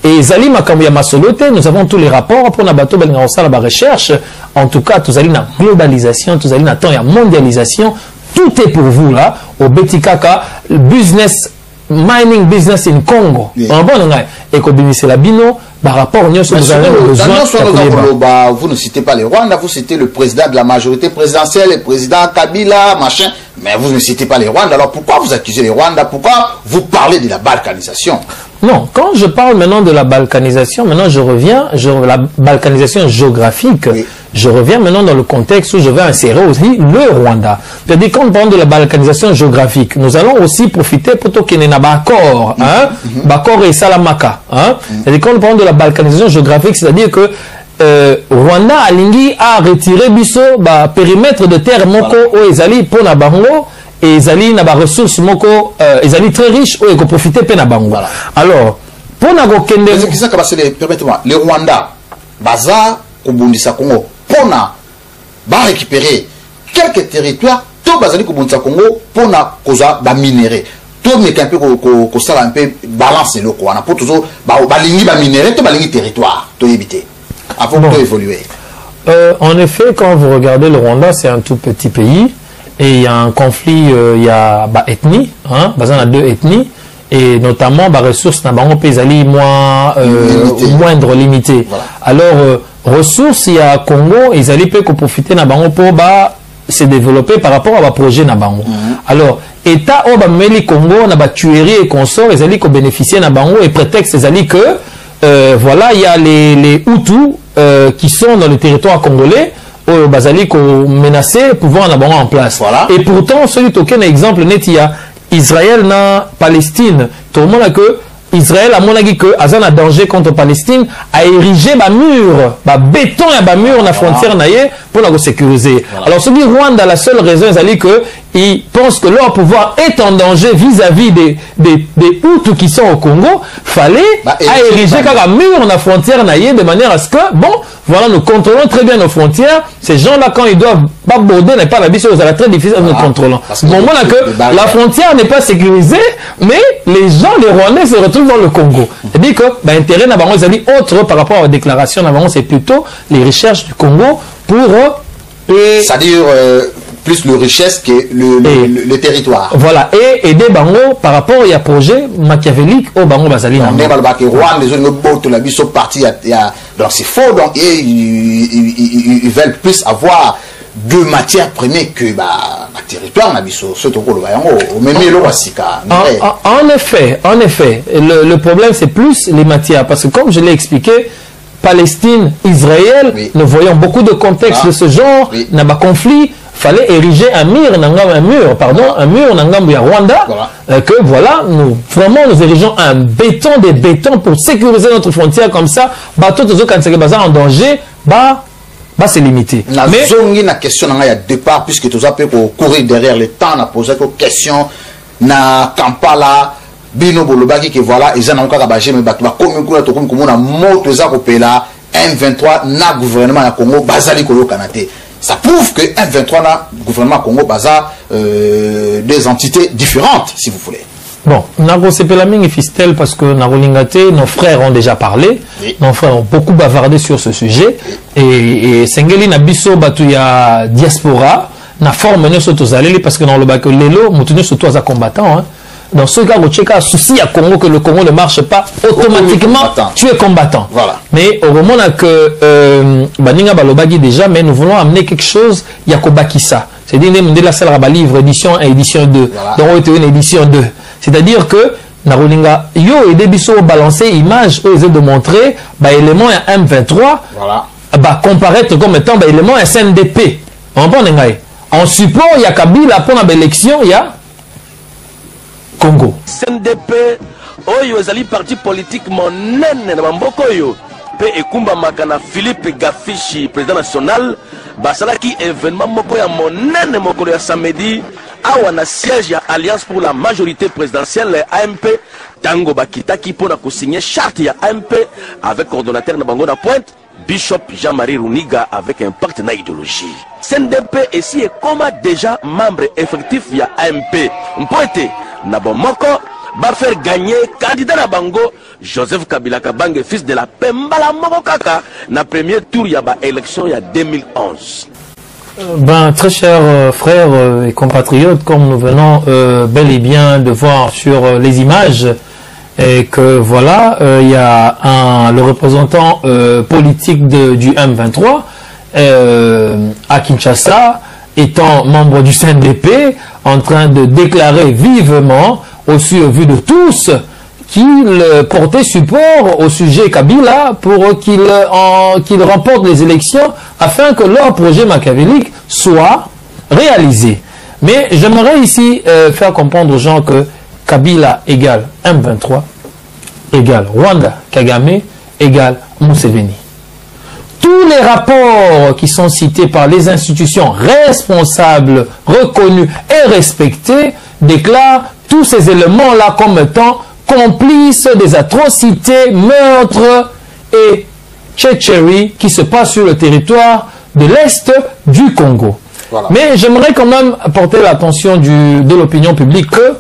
et Zali Makamouya Masolote, nous avons tous les rapports pour la bateau la recherche. En tout cas, tous allez dans globalisation, tous allez dans temps, il y a mondialisation. Tout est pour vous là, au Betikaka, business, mining business in Congo. En bon, et que la bino, par rapport au vous ne citez pas les Rwanda, vous citez le président de la majorité présidentielle, le président Kabila, machin, mais vous ne citez pas les Rwanda. Alors pourquoi vous accusez les Rwanda? Pourquoi vous parlez de la balkanisation? Non, quand je parle maintenant de la balkanisation, maintenant je reviens, la balkanisation géographique, oui. Je reviens maintenant dans le contexte où je vais insérer aussi le Rwanda. C'est-à-dire quand on parle de la balkanisation géographique, nous allons aussi profiter pour qu'il y ait un accord, hein, Bakor et Salamaka, hein. C'est-à-dire quand on parle de la balkanisation géographique, c'est-à-dire que Rwanda Alingi a retiré biso périmètre de terre moko au Ezali pour na bango et Ezali na ba ressources moko Ezali très riche ou profiter pe na bango. Voilà. Alors pour na go kende permettez-moi le Rwanda baza kobundisa Congo pour na ba récupérer quelques territoires to bazali kobundisa Congo pour na koza ba minerai to meka un peu ko sala un peu balancer le quoi na pour toujours ba lingi ba minerai to ba lingi territoire to éviter avant de évoluer. En effet, quand vous regardez le Rwanda, c'est un tout petit pays et il y a un conflit, il y a ethnie, hein, il y a deux ethnies et notamment ressources na bango paysannes moindre limitées. Voilà. Alors ressources il y a Congo, ils allaient peut profiter na bango pour se développer par rapport à un projet na bango. Alors État au meli Congo na ba tuerie et consorts, ils allaient bénéficier na bango et prétexte ils allaient que voilà, il y a les Hutus qui sont dans le territoire congolais, Basali menacé pouvoir en avoir en place. Voilà. Et pourtant, celui aucun exemple net, il y a Israël na Palestine. Tout le monde a que Israël a monagi que Azan a danger contre Palestine a érigé ba mur, ba béton et ba mur na frontière naie pour la sécuriser. Voilà. Alors ce qui Rwanda la seule raison c'est que ils pensent que leur pouvoir est en danger vis-à-vis des Hutus qui sont au Congo, fallait ériger un mur na frontière naie de manière à ce que bon, voilà, nous contrôlons très bien nos frontières. Ces gens-là quand ils doivent pas border n'est pas la vie, c'est très difficile de nous contrôler. Bon, voilà que la frontière n'est pas sécurisée, mais les gens, les Rwandais se retrouvent dans le Congo. C'est-à-dire que l'intérêt d'Abaron autre par rapport à la déclaration d'Abaron, c'est plutôt les recherches du Congo pour... c'est-à-dire plus le richesse que le territoire. Voilà, et aider Bango par rapport à projet machiavélique au Bango Bazali. Donc c'est faux, donc ils veulent plus avoir de matières premières que le territoire. En effet, le problème c'est plus les matières, parce que comme je l'ai expliqué, Palestine, Israël, nous voyons beaucoup de contextes de ce genre, n'a pas conflit. Fallait ériger un mur Nangam Rwanda, que voilà, nous érigeons des bétons pour sécuriser notre frontière comme ça, bateau de quand c'est en danger, c'est limité. Mais la question il y a départ puisque tout ça peut courir derrière le temps, on a posé une question na Kampala, Bino Bolobaki que voilà, ils ont encore abattu mais bateau comme on a moto za kopela M23 na gouvernement na Congo bazali kolo kanate. Ça prouve que M23 na gouvernement Congo baza des entités différentes, si vous voulez. Bon, Nago Sepelaming et Fistel, parce que Nago Lingate, nos frères ont déjà parlé, nos frères ont beaucoup bavardé sur ce sujet, et Sengeli Nabiso Batouya Diaspora, na forme ne s'autozaleli, parce que dans le bac Lelo, Moutounou surtout à combattant, hein. Dans ce cas, il souci à Congo que le Congo ne marche pas automatiquement, tu es combattant. Voilà. Mais au moment que Baninga Balobagi déjà, mais nous voulons amener quelque chose, Yakobakisa. C'est-à-dire, nous la salle à livre édition 1 édition 2. Voilà. Donc, on une édition 2. C'est-à-dire que Narolinga Yo et Debiso balancer image, eux, ils de montrer, élément M23, voilà. Comparaître comme étant, élément SNDP. En support, il y a Kabila pour l'élection, il y a Congo. CNDP, oyo ezali parti politique monene na mamboko oyo. Pe ekumba makana Philippe Gafichi, président national, basalaki événement moko ya monene mokolo ya samedi, awa na siège ya Alliance pour la majorité présidentielle AMP, tango bakitaki pona ko signer charte ya AMP avec coordonnateur na bango na Pointe, Bishop Jean-Marie Runiga avec un partenaire idéologie. CNDP ici est comme déjà membre effectif via AMP. Mpoete Nabo Moko va faire gagner candidat na bango Joseph Kabila Kabange, fils de la Pembala Moko Kaka, na premier tour il y a élection il y a 2011. Très chers frères et compatriotes, comme nous venons bel et bien de voir sur les images, et que voilà, il y a le représentant politique du M23 à Kinshasa, étant membre du CNDP, en train de déclarer vivement, aussi au vu de tous, qu'il portait support au sujet Kabila pour qu'il remporte les élections afin que leur projet machiavélique soit réalisé. Mais j'aimerais ici faire comprendre aux gens que Kabila égale M23 égale Rwanda Kagame égale Museveni. Tous les rapports qui sont cités par les institutions responsables, reconnues et respectées déclarent tous ces éléments-là comme étant complices des atrocités, meurtres et tchétchéries qui se passent sur le territoire de l'Est du Congo. Voilà. Mais j'aimerais quand même porter l'attention de l'opinion publique que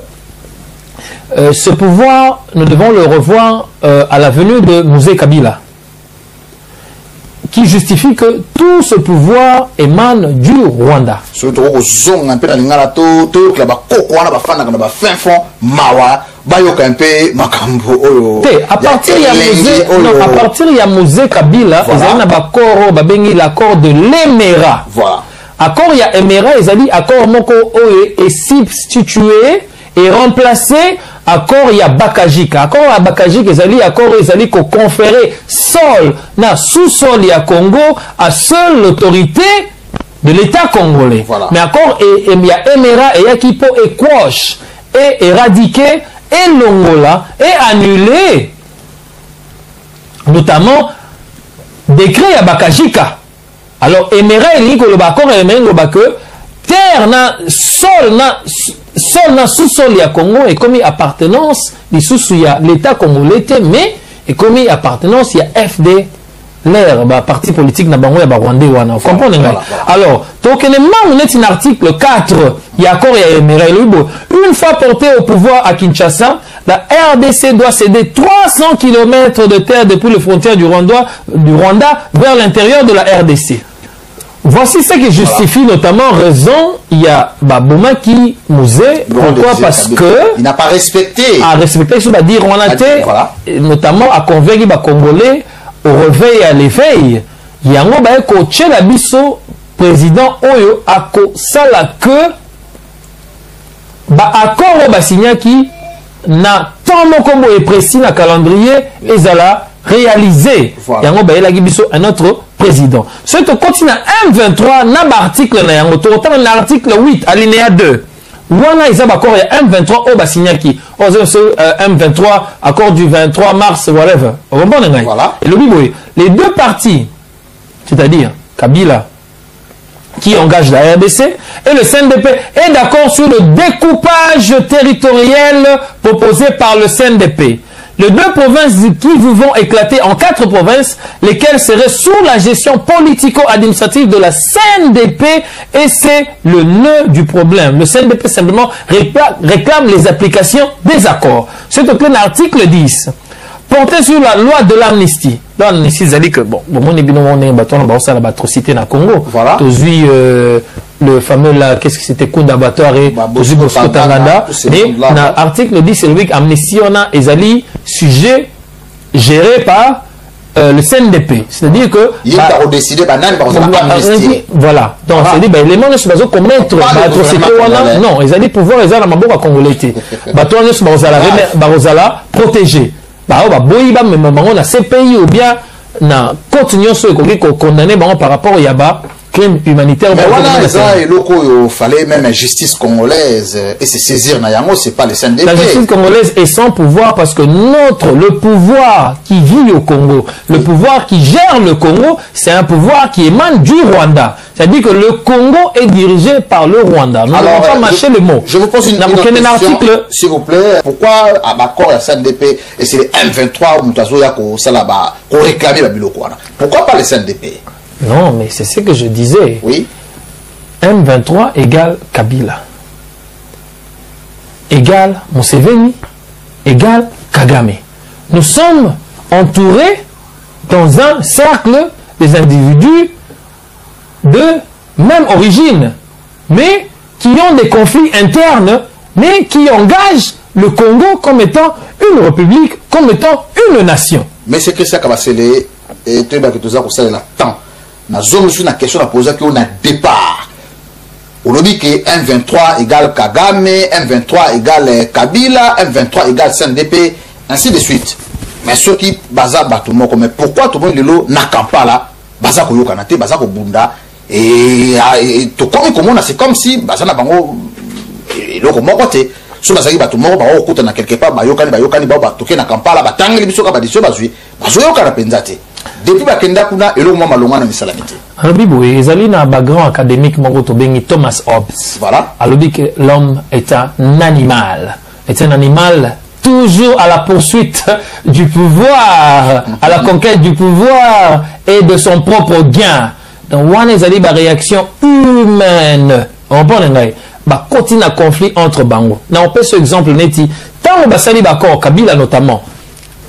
ce pouvoir, nous devons le revoir à la venue de Mouzé Kabila, qui justifie que tout ce pouvoir émane du Rwanda. À partir de Mouzé Kabila, il y a l'accord de l'Éméra. Accord il y a Éméra, ils ont dit accord moko est substitué et remplacé accord ya Bakajika. Accord ya Bakajika ezali accord ezali ko conférer sol na sous-sol ya Congo à seule l'autorité de l'État congolais. Voilà. Mais accord et ya Emera et Yakipo et quash et éradiquer et Longola et annuler notamment décret ya Bakajika. Alors Emera et Liko le accord et Emera que terre na sol na sous-sol ya Congo est comme appartenance du sous ya l'État congolais mais est comme appartenance ya FD l'air parti politique na bango ya Rwandais wana vous comprenez voilà. Alors donc on est un article 4 ya accord ya Emera une fois porté au pouvoir à Kinshasa la RDC doit céder 300 km de terre depuis les frontières du Rwanda vers l'intérieur de la RDC. Voici ce qui justifie notamment raison, il y a Boma qui nous est, pourquoi parce que il n'a pas respecté. A respecté ce que dire on a été, notamment à convaincre les Congolais au réveil et à l'éveil. Il y a un coach la biso président Oyo a sala que accord au signé qui n'a tant combo est précis dans calendrier et zala réalisé. Il y a un autre président. Ce qui continue à M23, n'a article na l'article 8, alinéa 2. Wana ils ont accord M23 au Basignaki. M23, accord du 23 mars, whatever. Voilà. Et les deux partis, c'est-à-dire Kabila, qui engage la RDC, et le CNDP est d'accord sur le découpage territorial proposé par le CNDP. Les deux provinces qui vont éclater en 4 provinces, lesquelles seraient sous la gestion politico-administrative de la CNDP, et c'est le nœud du problème. Le CNDP simplement réclame les applications des accords. C'est donc l'article 10. Porté sur la loi de l'amnistie. L'amnistie, ça dit que, bon, on est l'atrocité dans le Congo. Voilà. Le fameux là, qu'est-ce que c'était Kunda Batoire et Bosco Tanganda. Mais l'article 10, c'est le week amnistie, on a Ezali, sujet géré par le CNDP. C'est-à-dire que. Il a décidé, voilà. Donc, c'est-à-dire, l'élément ne se base pas commettre l'atrocité. Non, Ezali pouvoir, Ezali, Maboko à Congolais. Batoire ne se base à protéger. On a ces pays ou bien na continuons ce qu'on condamné par rapport au Yaba crime humanitaire. Mais voilà, il fallait même la justice congolaise et se saisir Nayango, c'est pas le CNDP. La justice congolaise est sans pouvoir parce que le pouvoir qui vit au Congo, le pouvoir qui gère le Congo, c'est un pouvoir qui émane du Rwanda. C'est-à-dire que le Congo est dirigé par le Rwanda. Nous n'avons pas mâché le mot. Je vous pose une question, s'il vous plaît. Pourquoi à l'accord à CNDP et c'est le M23 où nous réclamer la Bilokwana? Pourquoi pas le CNDP? Non, mais c'est ce que je disais. Oui. M23 égale Kabila. Égale Museveni. Égale Kagame. Nous sommes entourés dans un cercle des individus de même origine, mais qui ont des conflits internes, mais qui engagent le Congo comme étant une république, comme étant une nation. Mais c'est que ça qui va se les et tu vas que tout ça pour ça la temps. Na zone sur la question à poser qu'on a départ. On dit que M23 égale Kagame, M23 égale Kabila, M23 égale CNDP, ainsi de suite. Mais ceux qui basent tout le monde comme pourquoi tout le monde n'a pas là, basent ko yokanate, basent ko bunda et tout comme c'est comme si basent na bango le ko mokote. So bazaki bato moko ba okuta na quelque part ba yokani ba toke na Kampala ba tangeli biso ka ba diso bazui yokana penza te depuis ba kenda kuna elo mwa malonga na misalamité. Alobi boye ezali na background académique moko to bengi Thomas Hobbes. Voilà. Alobi que l'homme est un animal. Est un animal toujours à la poursuite du pouvoir, à la conquête du pouvoir et de son propre gain. Donc one ezali ba réaction humaine. On parle ngai. Continue à conflit entre Bango. On peut ce exemple neti. Tant que Basali Bakor, Kabila notamment,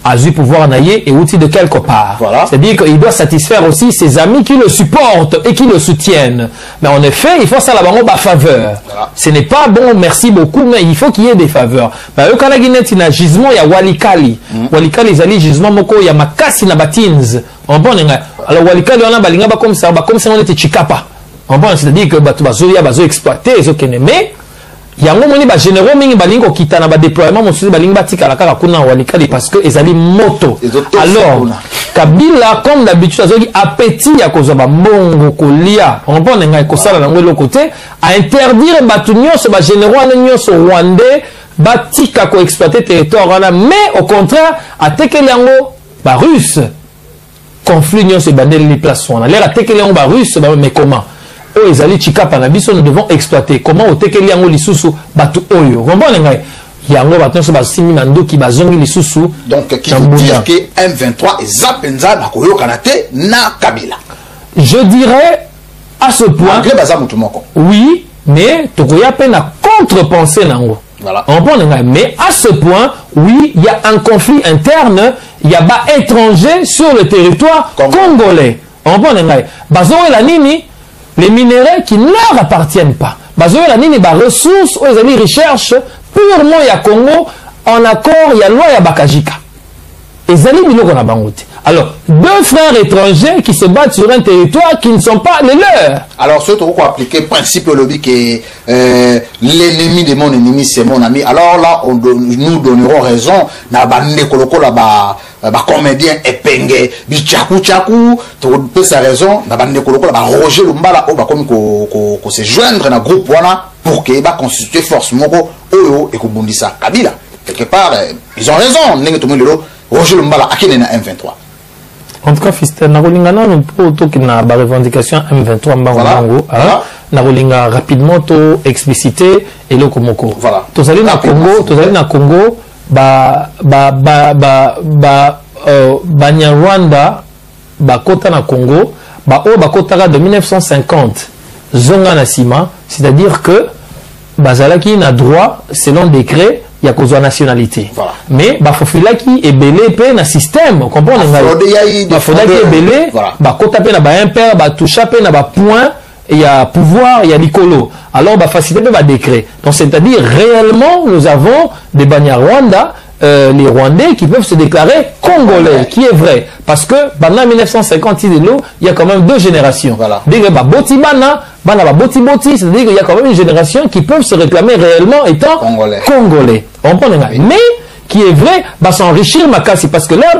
a eu pouvoir naïe et outil de quelque part. Voilà. C'est-à-dire qu'il doit satisfaire aussi ses amis qui le supportent et qui le soutiennent. Mais en effet, il faut ça la Bango faveur. Voilà. Ce n'est pas bon, merci beaucoup, mais il faut qu'il y ait des faveurs. Eux, quand la Guinée, il y a gisement, il y a Walikali. Walikali, il y a gisement, il y a Makasi, il y a Batins. Alors, Walikali, on a comme ça, on était Chikapa. C'est-à-dire que bazo exploité, mais yango moni ba généraux mingi balingo kitana ba déploiement mosusu balingi batika la kaka kuna walikali parce que ezali moto. Alors Kabila comme d'habitude azoki appétit ya kozwa ba mbongo kolia on comprend ngai kosala nango le côté à interdire batu nyonso ba généraux na nyonso rwandais batika ko exploiter territoire wana, mais au contraire atekeli yango ba russe conflit nyonso bandeli les places wana l'air atekeli yango ba russe ba mais comment oh ezali chikapa na biso nous devons exploiter comment otekeli yango lisusu batu oyo comprendre ngai yango batu so basimi na ndoki bazongi lisusu donc qui veut dire que M23 ezapenza na koyokana te na Kabila. Je dirais à ce point oui, mais tokoya pe na contre-penser nango. Voilà. On comprend ngai mais à ce point oui, il y a un conflit interne, il y a bas étrangers sur le territoire congolais. On comprend ngai bazo la nini les minéraux qui ne leur appartiennent pas. Bazo la nini ba ressources aux amis recherche purement ya Congo en accord ya loi ya Bakajika. Ezali biloko na bangote. Alors, deux frères étrangers qui se battent sur un territoire qui ne sont pas les leurs. Alors, ce qu'on appliquer principe lobby que l'ennemi de mon ennemi c'est mon ami. Alors là, nous donnerons raison na bande koloko la ba comédien epenge bichaku chaku to peut sa raison na bande koloko la ba Roger Lumbala o ba comme ko se joindre na groupe wana pour que ba constituer force moko oyo et ko bundisa Kabila. Quelque part ils ont raison ndenge to mulelo Roger Lumbala akine na M23. En tout cas, Fistel, Narolinga, nous pour na ba revendication M23 Mbango, Narolinga rapidement to explicité et le Komoko. Voilà. Tozali na Congo, Banyarwanda, Kota na Congo, Kota de 1950, Zonga na Sima, c'est-à-dire que Bazalaki n'a droit, selon décret, il y a cause de nationalité. Voilà. Mais Bafofilaki est belé pe na système, on comprend Bafodaki est belé, Kota pe na ba impère, Toucha pe na ba point, il y a pouvoir, il y a l'icolo. Alors facilité pe ba décret. Donc c'est-à-dire réellement nous avons des Banyarwanda, les Rwandais qui peuvent se déclarer congolais, qui est vrai. Parce que pendant 1950, il y a quand même deux générations. Voilà. C'est-à-dire qu'il y a quand même une génération qui peuvent se réclamer réellement étant congolais. On comprend. Mais qui est vrai, s'enrichir makasi. Parce que là,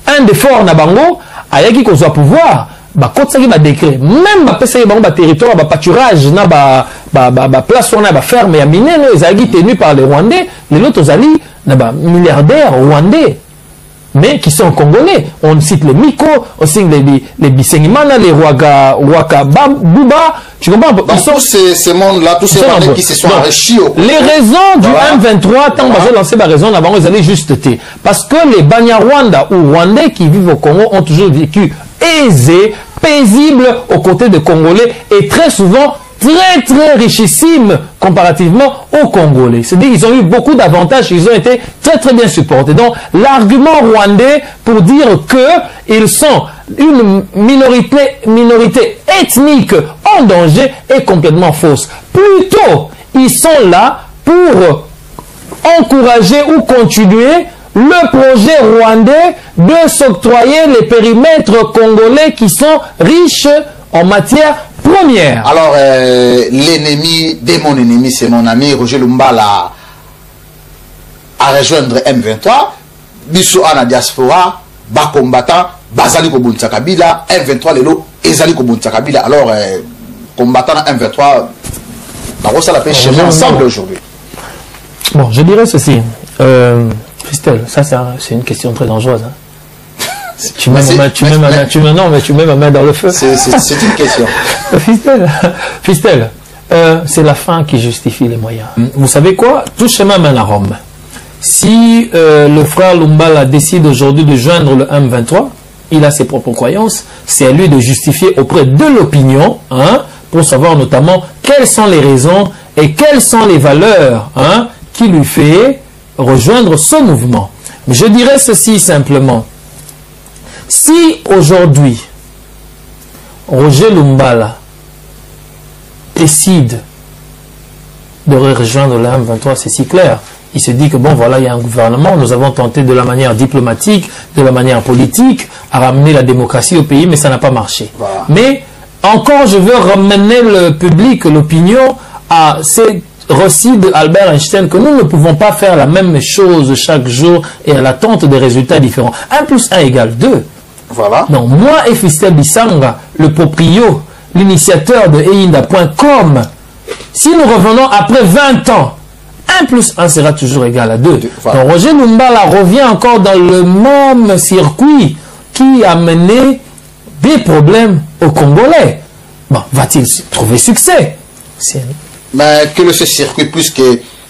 un des forts na bango, ayaki ko soit pouvoir, kotsaki ba décret. Même pesaki bango ba territoire, ba pâturage na ba place on a ba ferme ya minene, ezaki tenu par les Rwandais, les autres ali na ba milliardaires rwandais. Mais qui sont congolais. On cite les Miko, on cite les Bisengimana, les Waka Bouba. Tu comprends? Tous ces mondes-là, tous ces mondes qui se sont enrichis. Les raisons du M23, tant que j'ai lancé ma raison avant, ils allaient juste été. Parce que les Banyarwanda ou Rwandais qui vivent au Congo ont toujours vécu aisés, paisibles aux côtés des Congolais et très souvent très richissimes comparativement aux Congolais. C'est-à-dire qu'ils ont eu beaucoup d'avantages, ils ont été très bien supportés. Donc l'argument rwandais pour dire qu'ils sont une minorité ethnique en danger est complètement fausse. Plutôt, ils sont là pour encourager ou continuer le projet rwandais de s'octroyer les périmètres congolais qui sont riches en matière première. Alors, l'ennemi de mon ennemi, c'est mon ami Roger Lumbala à rejoindre M23. Biso ana diaspora, bas combattant, bazali ko bunta Kabila, M23 lelo, ezali ko bunta Kabila. Alors, combattant M23, ça la fait chez nous ensemble aujourd'hui. Bon, je dirais ceci. Christelle, ça c'est une question très dangereuse. Hein. Tu mets ma main dans le feu. C'est une question. Fistel, c'est la fin qui justifie les moyens. Vous savez quoi? Tout chemin mène à Rome. Si le frère Lumbala décide aujourd'hui de joindre le M23, il a ses propres croyances, c'est à lui de justifier auprès de l'opinion, pour savoir notamment quelles sont les raisons et quelles sont les valeurs qui lui fait rejoindre ce mouvement. Mais je dirais ceci simplement. Si aujourd'hui, Roger Lumbala décide de rejoindre le M23, c'est si clair. Il se dit que bon, voilà, il y a un gouvernement, nous avons tenté de la manière diplomatique, de la manière politique, à ramener la démocratie au pays, mais ça n'a pas marché. Voilà. Mais encore, je veux ramener le public, l'opinion, à reçu d'Albert Einstein que nous ne pouvons pas faire la même chose chaque jour et à l'attente des résultats différents. 1 plus 1 égale 2. Voilà. Donc, moi et Fistel Bissanga, le proprio, l'initiateur de Einda.com, si nous revenons après 20 ans, 1 plus 1 sera toujours égal à 2. Voilà. Donc, Roger Lumbala revient encore dans le même circuit qui a mené des problèmes aux Congolais. Bon, va-t-il trouver succès? Mais que ce circuit, puisque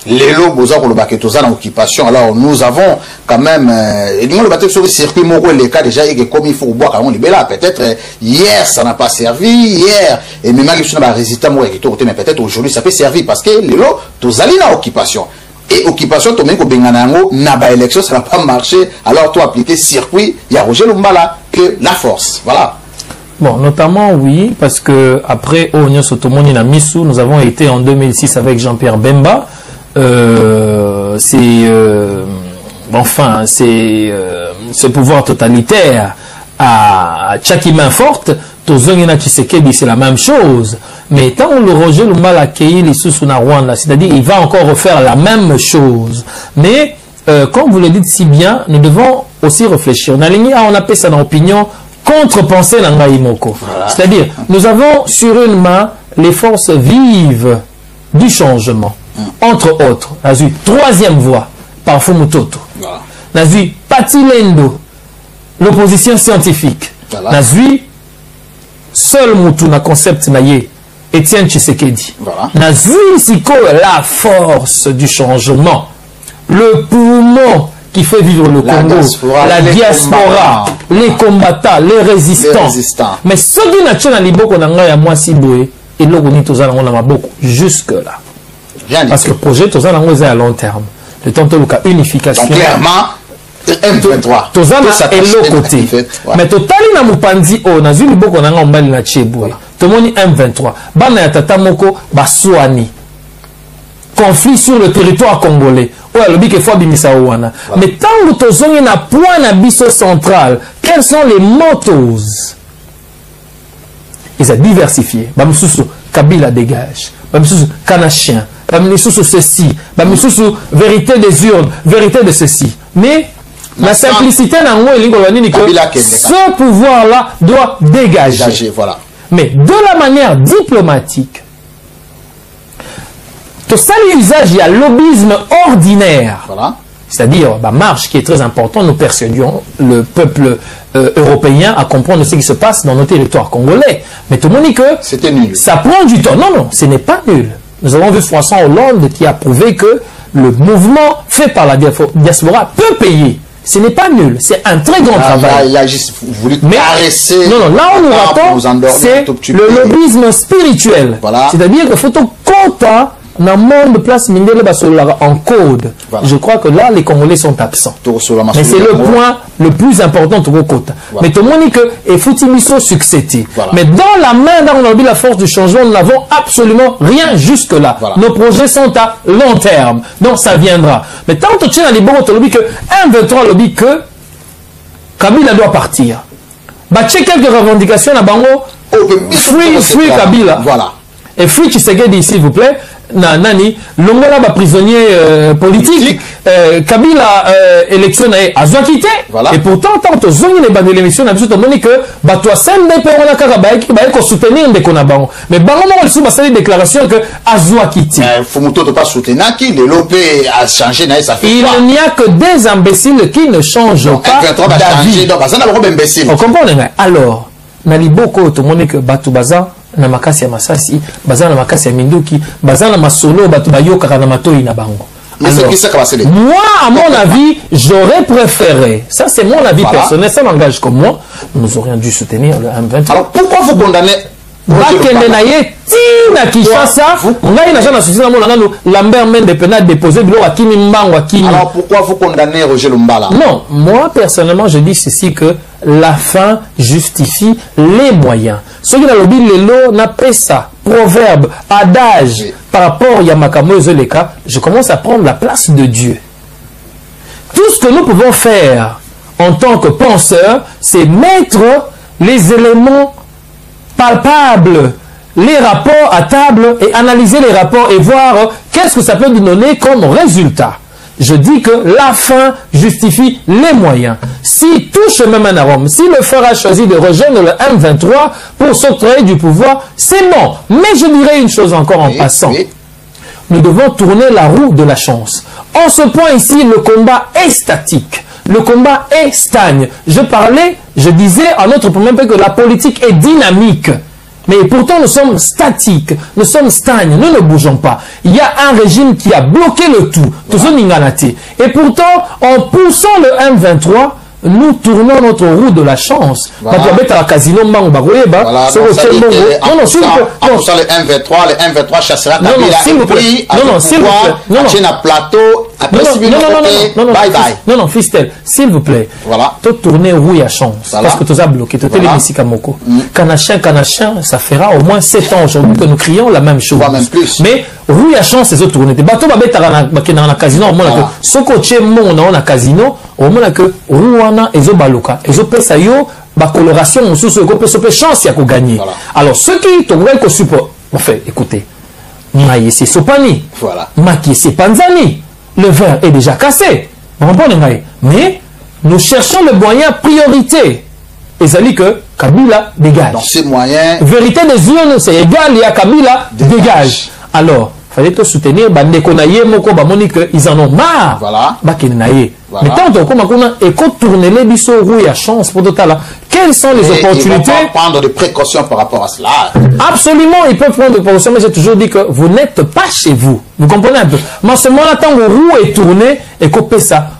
les lobes aux en occupation, alors nous avons quand même, le bateau sur le circuit, les cas déjà, comme il faut boire quand on libère, peut-être hier ça n'a pas servi, hier, et même si on a résisté, mais peut-être aujourd'hui ça peut servir parce que les lobes, tous allés dans l'occupation. Et occupation, tu n'a pas élection, ça n'a pas marché, alors tu as appliqué circuit, il y a Roger Lumbala, que la force, voilà. Bon, notamment, oui, parce que après Onyo Sotomoni na Missou, nous avons été en 2006 avec Jean-Pierre Bemba. Enfin, c'est ce pouvoir totalitaire à Tchaki main forte. Tozongina Tshisekedi, c'est la même chose. Mais tant le Roger Lumbala accueilli les sous na Rwanda, c'est-à-dire il va encore refaire la même chose. Mais, comme vous le dites si bien, nous devons aussi réfléchir. On appelle ça dans l'opinion contre-penser Nangaï Moko. Voilà. C'est-à-dire, nous avons sur une main les forces vives du changement. Entre autres, Nazu, troisième voie, par Fumutoto. Voilà. Nazu, Patilendo, l'opposition scientifique. Voilà. Nazu, seul Moutouna concept naïe, Étienne Tshisekedi. Voilà. Nazu, Siko, la force du changement. Le poumon qui fait vivre le Congo, la diaspora, les combattants, les résistants. Mais ce qui n'a pas liboko nanga ya moi si boé et l'eau ni toza nango na maboko jusque là. Parce que le projet toza nango est à long terme. Le temps de la unification. Donc clairement M23. Toza na et l'autre côté. Mais totali na mupandi o na zuli boko nanga mbali na cheboué. Tomoni M23. Bana ya tata moko baswani. Conflit sur le territoire congolais. Mais tant que nous avons un point d'abysse central, quels sont les motos? Ils ont diversifié. Kabila dégage. Kanachien. Ceci. Vérité des urnes. Vérité de ceci. Mais la simplicité, ce pouvoir-là doit dégager. Voilà. Mais de la manière diplomatique, tout ça, l'usage, il y a lobbyisme ordinaire. Voilà. C'est-à-dire, marche qui est très important, nous persuadions le peuple européen à comprendre ce qui se passe dans nos territoires congolais. Mais tout le monde dit que c'était nul. Ça prend du temps. Non, non, ce n'est pas nul. Nous avons vu François Hollande qui a prouvé que le mouvement fait par la diaspora peut payer. Ce n'est pas nul, c'est un très grand travail. Il a juste voulu caresser. Non, non, là on nous raconte, c'est le lobbyisme spirituel. Voilà. C'est-à-dire qu'il faut tout compter dans le monde de place Mindele en code. Voilà. Je crois que là, les Congolais sont absents. Mais c'est le point le plus important de vos côtes. Voilà. Mais tout le monde dit que et Foutimiso succédé. Voilà. Mais dans la main dans la force du changement, nous n'avons absolument rien jusque-là. Voilà. Nos projets sont à long terme. Donc ça viendra. Mais tant que tu as les bons lobby que M23 lobby que Kabila doit partir. Bah, check quelques revendications à Bango. Free Kabila. Voilà. Et free Tshisekedi, s'il vous plaît. Nani, Longola ba prisonnier politique, Kabila élection a quitté. Voilà. Et pourtant, tant que zone les bandes l'élection, on a dit que Batoa Sende Perona Karabaï qui va soutenir des Konabango. Mais Bango il sous ma déclaration que Azua quitté. Fumuto ne pas soutenir qui le lopé a changé ça fait. Il n'y a que des imbéciles qui ne changent pas d'avis. On comprend. Alors, Naliboko tout le monde que Batou Baza na makasi ya masasi baza na makasi ya minduki baza na masolo batu bayoka na matoi na bango. Moi à mon avis j'aurais préféré, ça c'est mon avis personnel, ça m'engage comme moi, nous aurions dû soutenir le M23. Alors pourquoi vous condamnez bakende na ye tina Kinshasa ngai na jana souci na mona ngalo Lambert Mende penal déposé bilo akini mbango akini. Alors pourquoi vous condamnez Roger Lumbala? Non, moi personnellement je dis ceci que la fin justifie les moyens. Ce qui a lobby lelo n'a pas ça. Proverbe, adage, par rapport à Yamakamo Zoleka, je commence à prendre la place de Dieu. Tout ce que nous pouvons faire en tant que penseurs, c'est mettre les éléments palpables, les rapports à table et analyser les rapports et voir qu'est-ce que ça peut nous donner comme résultat. Je dis que la fin justifie les moyens. Si tout chemin mène à Rome, si le FAR a choisi de rejoindre le M23 pour s'octroyer du pouvoir, c'est bon. Mais je dirais une chose encore en passant. Oui. Nous devons tourner la roue de la chance. En ce point ici, le combat est statique. Le combat est stagne. Je disais à notre premier point que la politique est dynamique. Mais pourtant, nous sommes statiques, nous sommes stagnes, nous ne bougeons pas. Il y a un régime qui a bloqué le tout. Et pourtant, en poussant le M23, nous tournons notre roue de la chance. Voilà. Voilà. Le M23 chassera Kabila. Non, Fistel, s'il vous plaît. Voilà. Tu tourner roue à chance. Voilà. Parce que tu as bloqué. Tu as Kanachin, ça fera au moins 7 ans aujourd'hui que nous crions la même chose. Même plus. Mais roue à chance, c'est tourner. Des bateaux, na casino, au moins que ce coach mon na casino, au moins que roue ezo baluka ezo pesa yo ba coloration mususu ko pesa chance ya ko gagner. Alors ceux qui te veulent que support enfin écoutez maïe c'est sopani voilà maki c'est panzani le verre est déjà cassé vous comprenez mais nous cherchons le moyen priorité et ça dit que Kabila dégage dans ces moyens vérité des urnes c'est égal il y a Kabila dégage alors fallait te soutenir ils en ont marre voilà mais tant qu'on tourner les bisous rouille à chance pour tout là quelles sont les opportunités ils vont prendre des précautions par rapport à cela absolument ils peuvent prendre des précautions mais j'ai toujours dit que vous n'êtes pas chez vous comprenez un peu mais ce moment là tant que roue est tournée et qu'on fait ça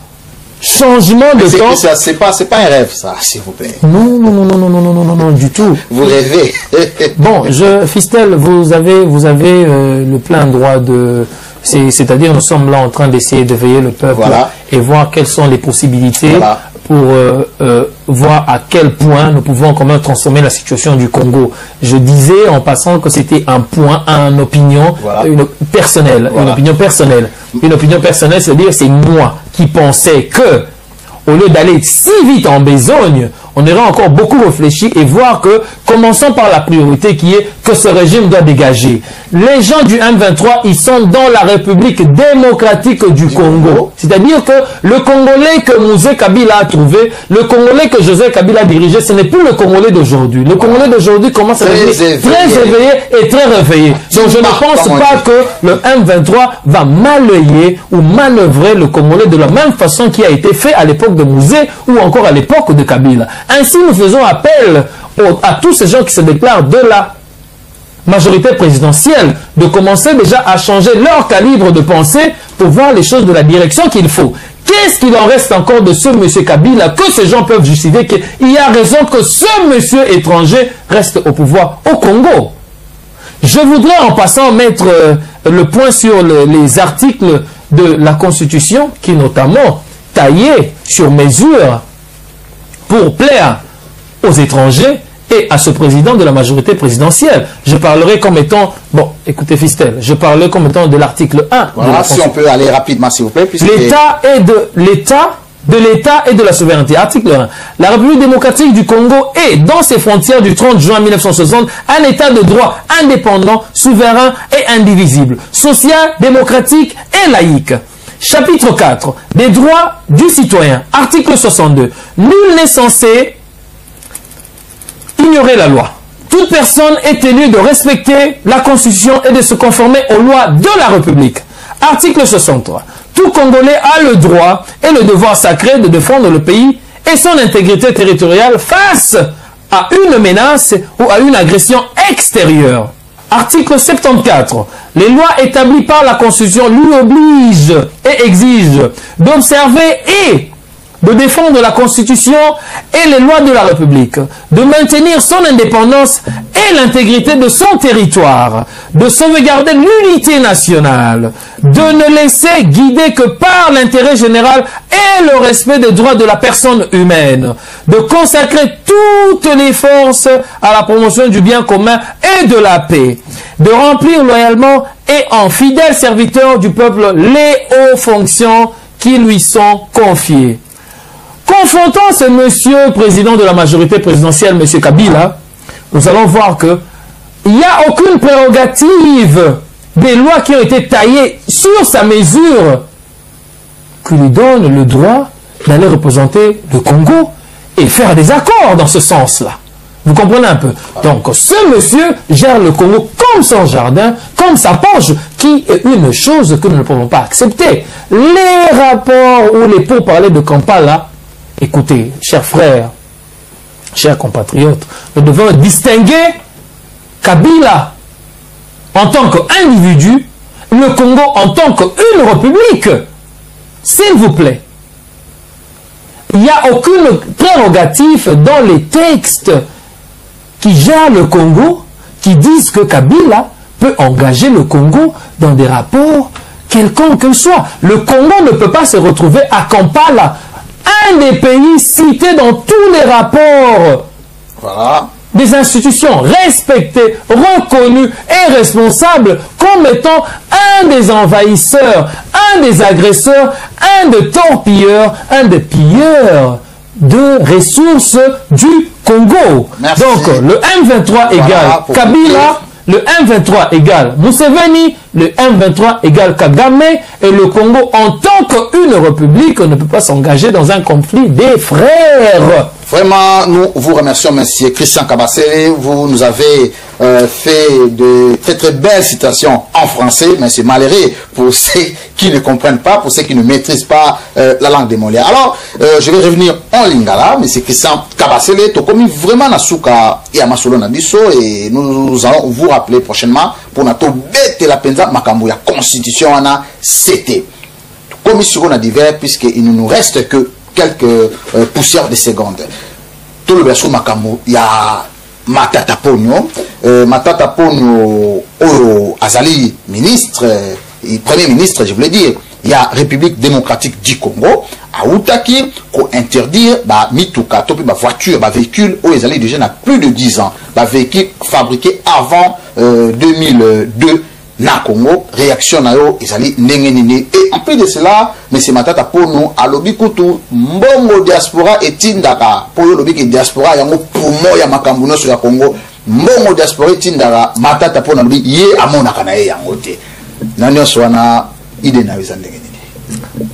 changement de temps. C'est pas un rêve, ça, s'il vous plaît. Non, du tout. Vous rêvez. Bon, Fistel, vous avez le plein droit de... C'est-à-dire, nous sommes là en train d'essayer de veiller le peuple et voir quelles sont les possibilités pour voir à quel point nous pouvons quand même transformer la situation du Congo. Je disais en passant que c'était un point, une opinion personnelle. Une opinion personnelle. Une opinion personnelle, c'est-à-dire c'est moi qui pensais que, au lieu d'aller si vite en besogne, on aurait encore beaucoup réfléchi et voir que, commençons par la priorité qui est que ce régime doit dégager. Les gens du M23, ils sont dans la République démocratique du Congo. C'est-à-dire que le Congolais que Mouzé Kabila a trouvé, le Congolais que José Kabila a dirigé, ce n'est plus le Congolais d'aujourd'hui. Le Congolais d'aujourd'hui commence à devenir très éveillé et très réveillé. Donc je ne pense pas que le M23 va malayer ou manœuvrer le Congolais de la même façon qui a été fait à l'époque de Mouzé ou encore à l'époque de Kabila. Ainsi, nous faisons appel à tous ces gens qui se déclarent de la majorité présidentielle de commencer déjà à changer leur calibre de pensée pour voir les choses de la direction qu'il faut. Qu'est-ce qu'il en reste encore de ce monsieur Kabila que ces gens peuvent justifier qu'il y a raison que ce monsieur étranger reste au pouvoir au Congo? Je voudrais en passant mettre le point sur les articles de la Constitution qui notamment taillés sur mesure pour plaire aux étrangers et à ce président de la majorité présidentielle. Je parlerai comme étant... Bon, écoutez Fistel, je parlerai comme étant de l'article 1. Voilà, si on peut aller rapidement s'il vous plaît. L'État et de la souveraineté. Article 1. La République démocratique du Congo est, dans ses frontières du 30 juin 1960, un État de droit indépendant, souverain et indivisible, social, démocratique et laïque. Chapitre 4. Des droits du citoyen. Article 62. Nul n'est censé ignorer la loi. Toute personne est tenue de respecter la Constitution et de se conformer aux lois de la République. Article 63. Tout Congolais a le droit et le devoir sacré de défendre le pays et son intégrité territoriale face à une menace ou à une agression extérieure. Article 74. Les lois établies par la Constitution lui obligent et exigent d'observer et de défendre la Constitution et les lois de la République, de maintenir son indépendance et l'intégrité de son territoire, de sauvegarder l'unité nationale, de ne laisser guider que par l'intérêt général et le respect des droits de la personne humaine, de consacrer toutes les forces à la promotion du bien commun et de la paix, de remplir loyalement et en fidèle serviteur du peuple les hautes fonctions qui lui sont confiées. Confrontant ce monsieur président de la majorité présidentielle, monsieur Kabila, nous allons voir que Il n'y a aucune prérogative des lois qui ont été taillées sur sa mesure qui lui donne le droit d'aller représenter le Congo et faire des accords dans ce sens-là. Vous comprenez un peu? Donc, ce monsieur gère le Congo comme son jardin, comme sa poche, qui est une chose que nous ne pouvons pas accepter. Les rapports ou les pourparlers de Kampala, écoutez, chers frères, chers compatriotes, nous devons distinguer Kabila en tant qu'individu, le Congo en tant qu'une république. S'il vous plaît. Il n'y a aucune prérogative dans les textes qui gèrent le Congo, qui disent que Kabila peut engager le Congo dans des rapports quelconques que soit. Le Congo ne peut pas se retrouver à Kampala, un des pays cités dans tous les rapports. Voilà. Des institutions respectées, reconnues et responsables comme étant un des envahisseurs, un des agresseurs, un des torpilleurs, un des pilleurs de ressources du Congo. Merci. Donc le M23 égale Kabila, le M23 égale Museveni, le M23 égale Kagame, et le Congo en tant qu'une république ne peut pas s'engager dans un conflit des frères. Vraiment, nous vous remercions, monsieur Christian Kabasele. Vous nous avez fait de très très belles citations en français, mais c'est malheureux pour ceux qui ne comprennent pas, pour ceux qui ne maîtrisent pas la langue des Molières. Alors, je vais revenir en lingala, monsieur Christian Kabasele. Tu as commis vraiment na souka et à Masolo Nabiso, et nous allons vous rappeler prochainement pour notre bête la penza makambo ya constitution na c'était. Commission à divers, puisqu'il ne nous reste que quelques poussières de secondes. Tout le berceau makambo, il y a Matata Ponyo. Matata Ponyo, Azali, ministre, premier ministre, je voulais dire. Il y a République démocratique du Congo, à Outaki, pour interdire, mituka, topi, voiture, véhicule, où ils allaient déjà na plus de 10 ans. Véhicule fabriqué avant 2002. Na Congo, réaction na yo, ils allaient nengenini. Et en plus de cela, M. Matata Ponyo, à l'obi kutu, mbongo diaspora et tindaka, pour yo l'obi ki diaspora, yango poumon ya makambuno sur la Congo, mbongo diaspora et tindaka, Matata Ponyo l'obi, yé amona kanaye yango te. Nanyo swana, ide na wizan nengenini.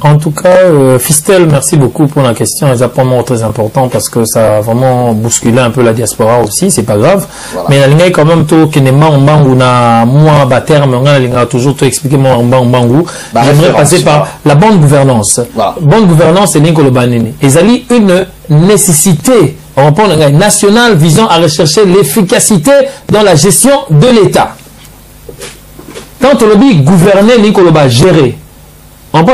En tout cas, Fistel, merci beaucoup pour la question. C'est vraiment très important parce que ça a vraiment bousculé un peu la diaspora aussi, c'est pas grave. Voilà. Mais la ligne quand même tout qui n'est pas en bangu na moi terme on a toujours tout expliqué moi en bangu. J'aimerais passer par la bonne gouvernance. Voilà. Bonne gouvernance c'est Nicolas Banini. Et ça lit une nécessité nationale visant à rechercher l'efficacité dans la gestion de l'État. Quand on dit gouverner Nicolas gérer. On peut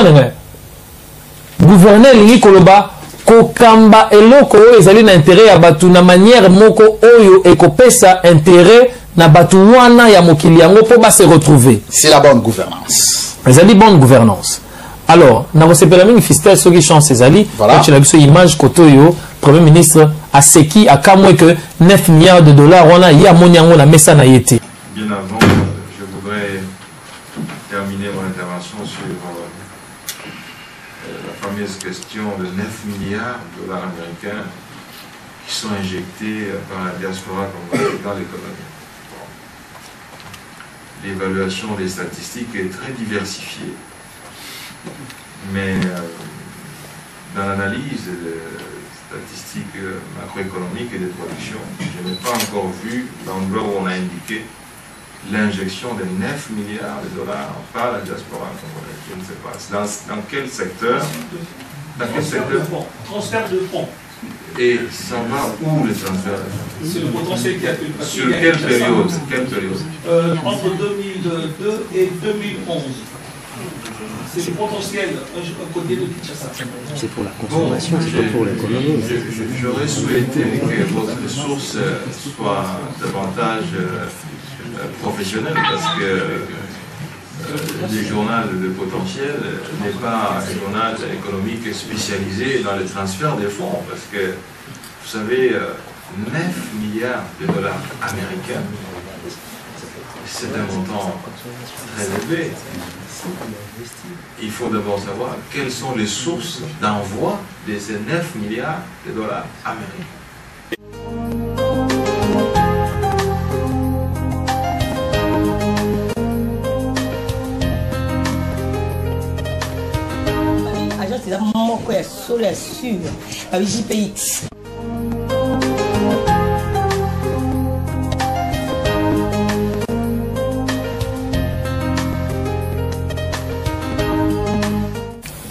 gouverner lingi koloba kokamba eloko ezali na intérêt ya batu na manière moko oyo ekopesa intérêt na batu wana ya mokili yango po ba se retrouver. C'est la bonne gouvernance. Ezali bonne gouvernance. Alors, na resepela mingi Fistel soki chance ezali, voilà. Tu as vu image kotoyo premier ministre a seki a kamwe que 9 milliards de dollars wana ya monyango na mesa na yete. Bien avant, je voudrais terminer mon intervention sur la fameuse question de 9 milliards de dollars américains qui sont injectés par la diaspora congolaise dans l'économie. Bon. L'évaluation des statistiques est très diversifiée, mais dans l'analyse des statistiques macroéconomiques et de production, je n'ai pas encore vu l'endroit où on a indiqué l'injection de 9 milliards de dollars par la diaspora congolaise. Je ne sais pas. Dans quel secteur? Dans quel secteur? Transfert de fonds. Et ça va où les transferts? C'est le potentiel qui a pu passer. Sur quelle période? Entre 2002 et 2011. C'est le potentiel à côté de Kinshasa. C'est pour la consommation, c'est pas pour l'économie. J'aurais souhaité que votre source soit davantage professionnel parce que le journal de potentiel n'est pas un journal économique spécialisé dans le transfert des fonds parce que vous savez 9 milliards de dollars américains c'est un montant très élevé. Il faut d'abord savoir quelles sont les sources d'envoi de ces 9 milliards de dollars américains. moko ya solo ya sûr avec JPX.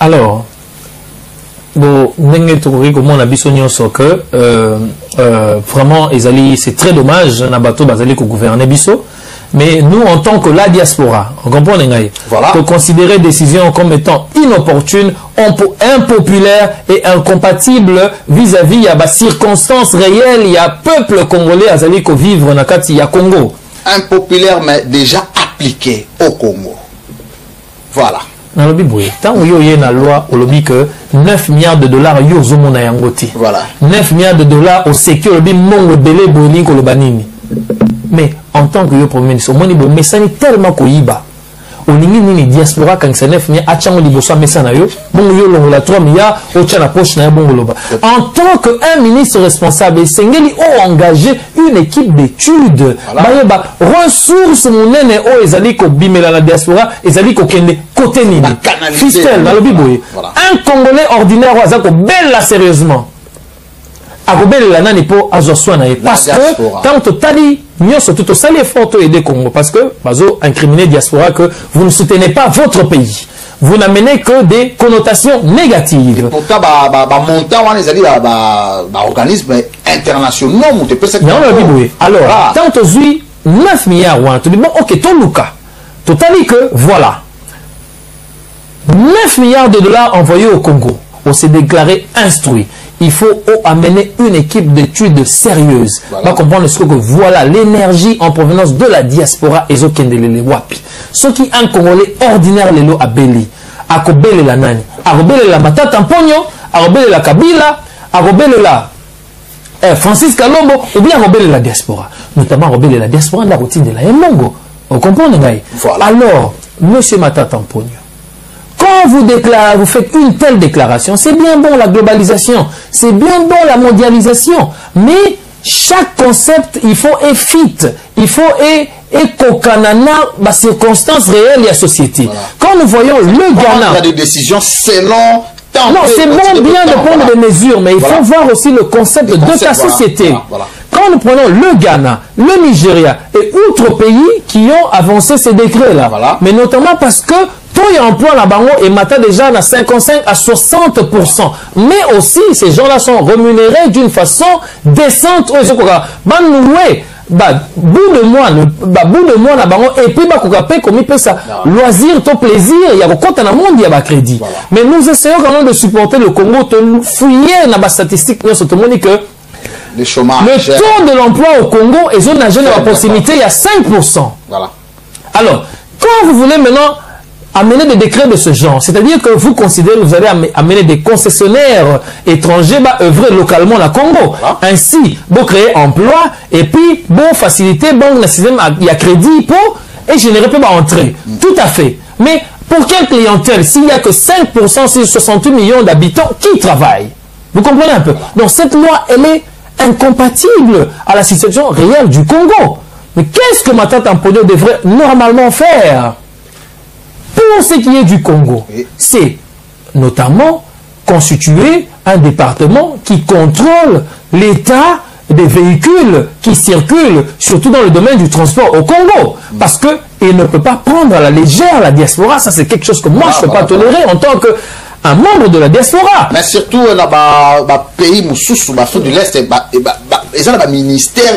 Alors, bon, que vraiment, c'est très dommage, Nabato Bazali ko gouverner Bisso. Mais nous, en tant que la diaspora, on comprend voilà. Que considérer décision comme étant inopportune, impopulaire et incompatible vis-à-vis il y a des circonstances réelles, il y a peuple congolais à Zali ko vivre na kati ya Congo. Impopulaire mais déjà appliqué au Congo. Voilà. Dans le Bible, tant que y a une loi, on dit que 9 milliards de dollars yozomona yangoti. Voilà. 9 milliards de dollars au sécurité, le mongo belé boling ko le banini. Mais en tant que premier ministre, mais ça n'est tellement koyiba. On y ni diaspora quand c'est 9 milliards, achang libosa mesana yo, bon yo longo la 3 milliards, au tcha la poche na bon loba. En tant qu'un ministre responsable, Sengeli a engagé une équipe d'études. Bah ressources mon nene o ezali ko bimela la diaspora, ezali ko kende côté nini. Fistel dans le Bible. Un Congolais ordinaire o azako bella sérieusement. Akobele la nani po azoswana parce que tant totali nous sommes tout ça les photos aider Congo parce que bazo incriminé diaspora que vous ne soutenez pas votre pays, vous n'amenez que des connotations négatives. Pourtant montant on les a dit organisme internationaux ou te peut ça. Non oui. Alors tant aujourd'hui 9 milliards ou tout bon OK ton Luka. Totali que voilà 9 milliards de dollars envoyés au Congo. On s'est déclaré instruit. Il faut amener une équipe d'études sérieuses. Voilà. On va comprendre ce que voilà l'énergie en provenance de la diaspora et Zokendelele Wapi. Ce qui un Congolais ordinaire lelo à Beli, à Kobele la Nani, à Robele la Matata Mpogno, à Robele la Kabila, à Robele la Francis Kalombo, ou bien à Robele la diaspora. Notamment Robele la diaspora de la routine de la Mbongo. On comprend, voilà. Alors, monsieur Matata Mpogno, quand vous faites une telle déclaration, c'est bien bon la globalisation, c'est bien bon la mondialisation, mais chaque concept, il faut fit, il faut kokanana les circonstances réelles de la société. Voilà. Quand nous voyons le Ghana... Il y a des décisions selon... Non, c'est bon bien de prendre des mesures, mais il faut voir aussi le concept de ta société. Voilà. Quand nous prenons le Ghana, le Nigeria et autres pays qui ont avancé ces décrets-là, mais notamment parce que taux d'emploi là-bas et matin déjà à 55 à 60%. Mais aussi, ces gens-là sont rémunérés d'une façon décente. Bout de mois là-bas et puis comme il peut ça loisir ton plaisir il y a compte dans le monde il y a crédit. Mais nous essayons quand même de supporter le Congo, de fouiller dans la statistique nous sommes que le chômage, le taux de l'emploi au Congo et zone nationale à proximité il y a 5%. Voilà. Alors quand vous voulez maintenant amener des décrets de ce genre, c'est-à-dire que vous considérez que vous allez amener des concessionnaires étrangers œuvrer localement au Congo. Voilà. Ainsi, vous créez emploi et puis vous faciliter bon système il y a crédit pour et générer pas entrée. Tout à fait. Mais pour quelle clientèle s'il n'y a que 5% sur 68 millions d'habitants qui travaillent? Vous comprenez un peu? Donc cette loi elle est incompatible à la situation réelle du Congo. Mais qu'est-ce que Matata Mpogno devrait normalement faire? Pour ce qui est du Congo, c'est notamment constituer un département qui contrôle l'état des véhicules qui circulent, surtout dans le domaine du transport au Congo. Parce qu'il ne peut pas prendre à la légère la diaspora. Ça, c'est quelque chose que moi, je ne peux pas tolérer en tant qu'un membre de la diaspora. Mais surtout, dans les pays de l'Est, ils ont un ministère...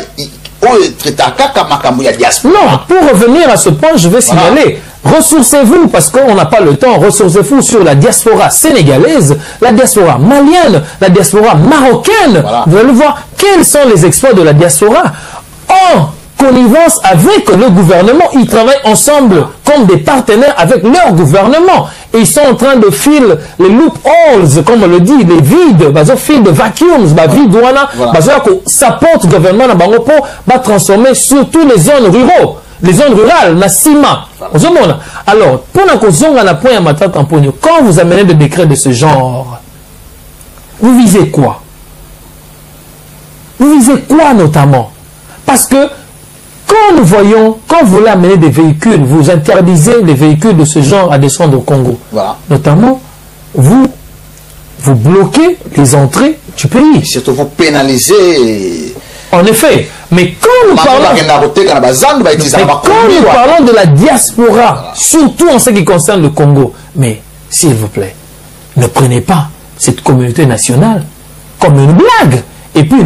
Non, pour revenir à ce point, je vais signaler, ressourcez-vous, parce qu'on n'a pas le temps, ressourcez-vous sur la diaspora sénégalaise, la diaspora malienne, la diaspora marocaine. Voilà. Vous allez voir quels sont les exploits de la diaspora. En connivence avec le gouvernement, ils travaillent ensemble comme des partenaires avec leur gouvernement. Et ils sont en train de filer les loopholes, comme on le dit, les vides, fil de vacuums, vide s'apporte le gouvernement pour transformer surtout les zones ruraux, les zones rurales, na ciment. Voilà. Alors, quand vous amenez des décrets de ce genre, vous visez quoi? Vous visez quoi notamment? Parce que quand nous voyons, quand vous voulez amener des véhicules, vous interdisez les véhicules de ce genre à descendre au Congo. Voilà. Notamment, vous vous bloquez les entrées du pays. Surtout vous pénalisez. En effet, mais quand nous parlons de la diaspora, surtout en ce qui concerne le Congo, mais s'il vous plaît, ne prenez pas cette communauté nationale comme une blague. Et puis,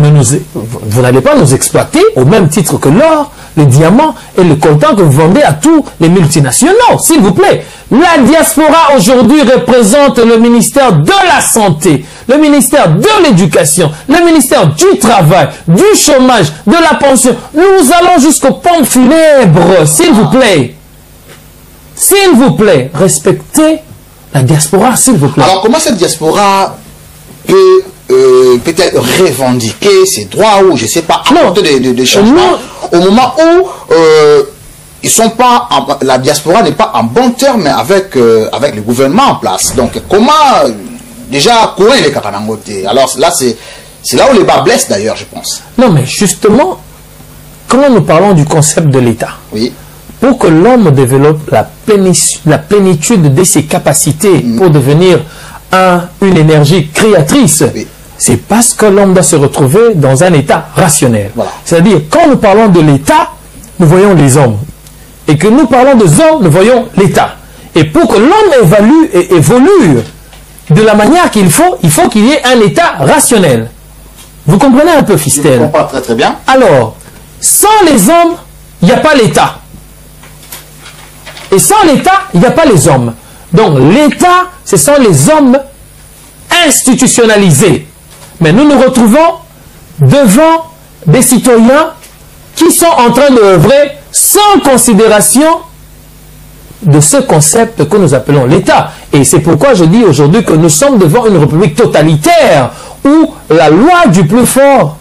vous n'allez pas nous exploiter au même titre que l'or, le diamant et le coltan que vous vendez à tous les multinationaux, s'il vous plaît. La diaspora aujourd'hui représente le ministère de la Santé, le ministère de l'Éducation, le ministère du Travail, du Chômage, de la Pension. Nous allons jusqu'aux pompes funèbres, s'il vous plaît. S'il vous plaît, respectez la diaspora, s'il vous plaît. Alors, comment cette diaspora peut peut-être revendiquer ses droits ou, je ne sais pas, apporter des changements au moment où ils sont pas la diaspora n'est pas en bon terme avec le gouvernement en place. Donc comment déjà courir les Kakanangote? Alors là c'est là où les bas blessent d'ailleurs, je pense. Non mais justement, quand nous parlons du concept de l'État, oui, pour que l'homme développe la plénitude de ses capacités pour devenir une énergie créatrice, oui, c'est parce que l'homme doit se retrouver dans un état rationnel. Voilà. C'est-à-dire, quand nous parlons de l'État, nous voyons les hommes. Et que nous parlons des hommes, nous voyons l'État. Et pour que l'homme évolue de la manière qu'il faut qu'il y ait un état rationnel. Vous comprenez un peu, Fistel? Je comprends très très bien. Alors, sans les hommes, il n'y a pas l'État. Et sans l'État, il n'y a pas les hommes. Donc, l'État, ce sont les hommes institutionnalisés. Mais nous nous retrouvons devant des citoyens qui sont en train d'œuvrer sans considération de ce concept que nous appelons l'État. Et c'est pourquoi je dis aujourd'hui que nous sommes devant une république totalitaire où la loi du plus fort,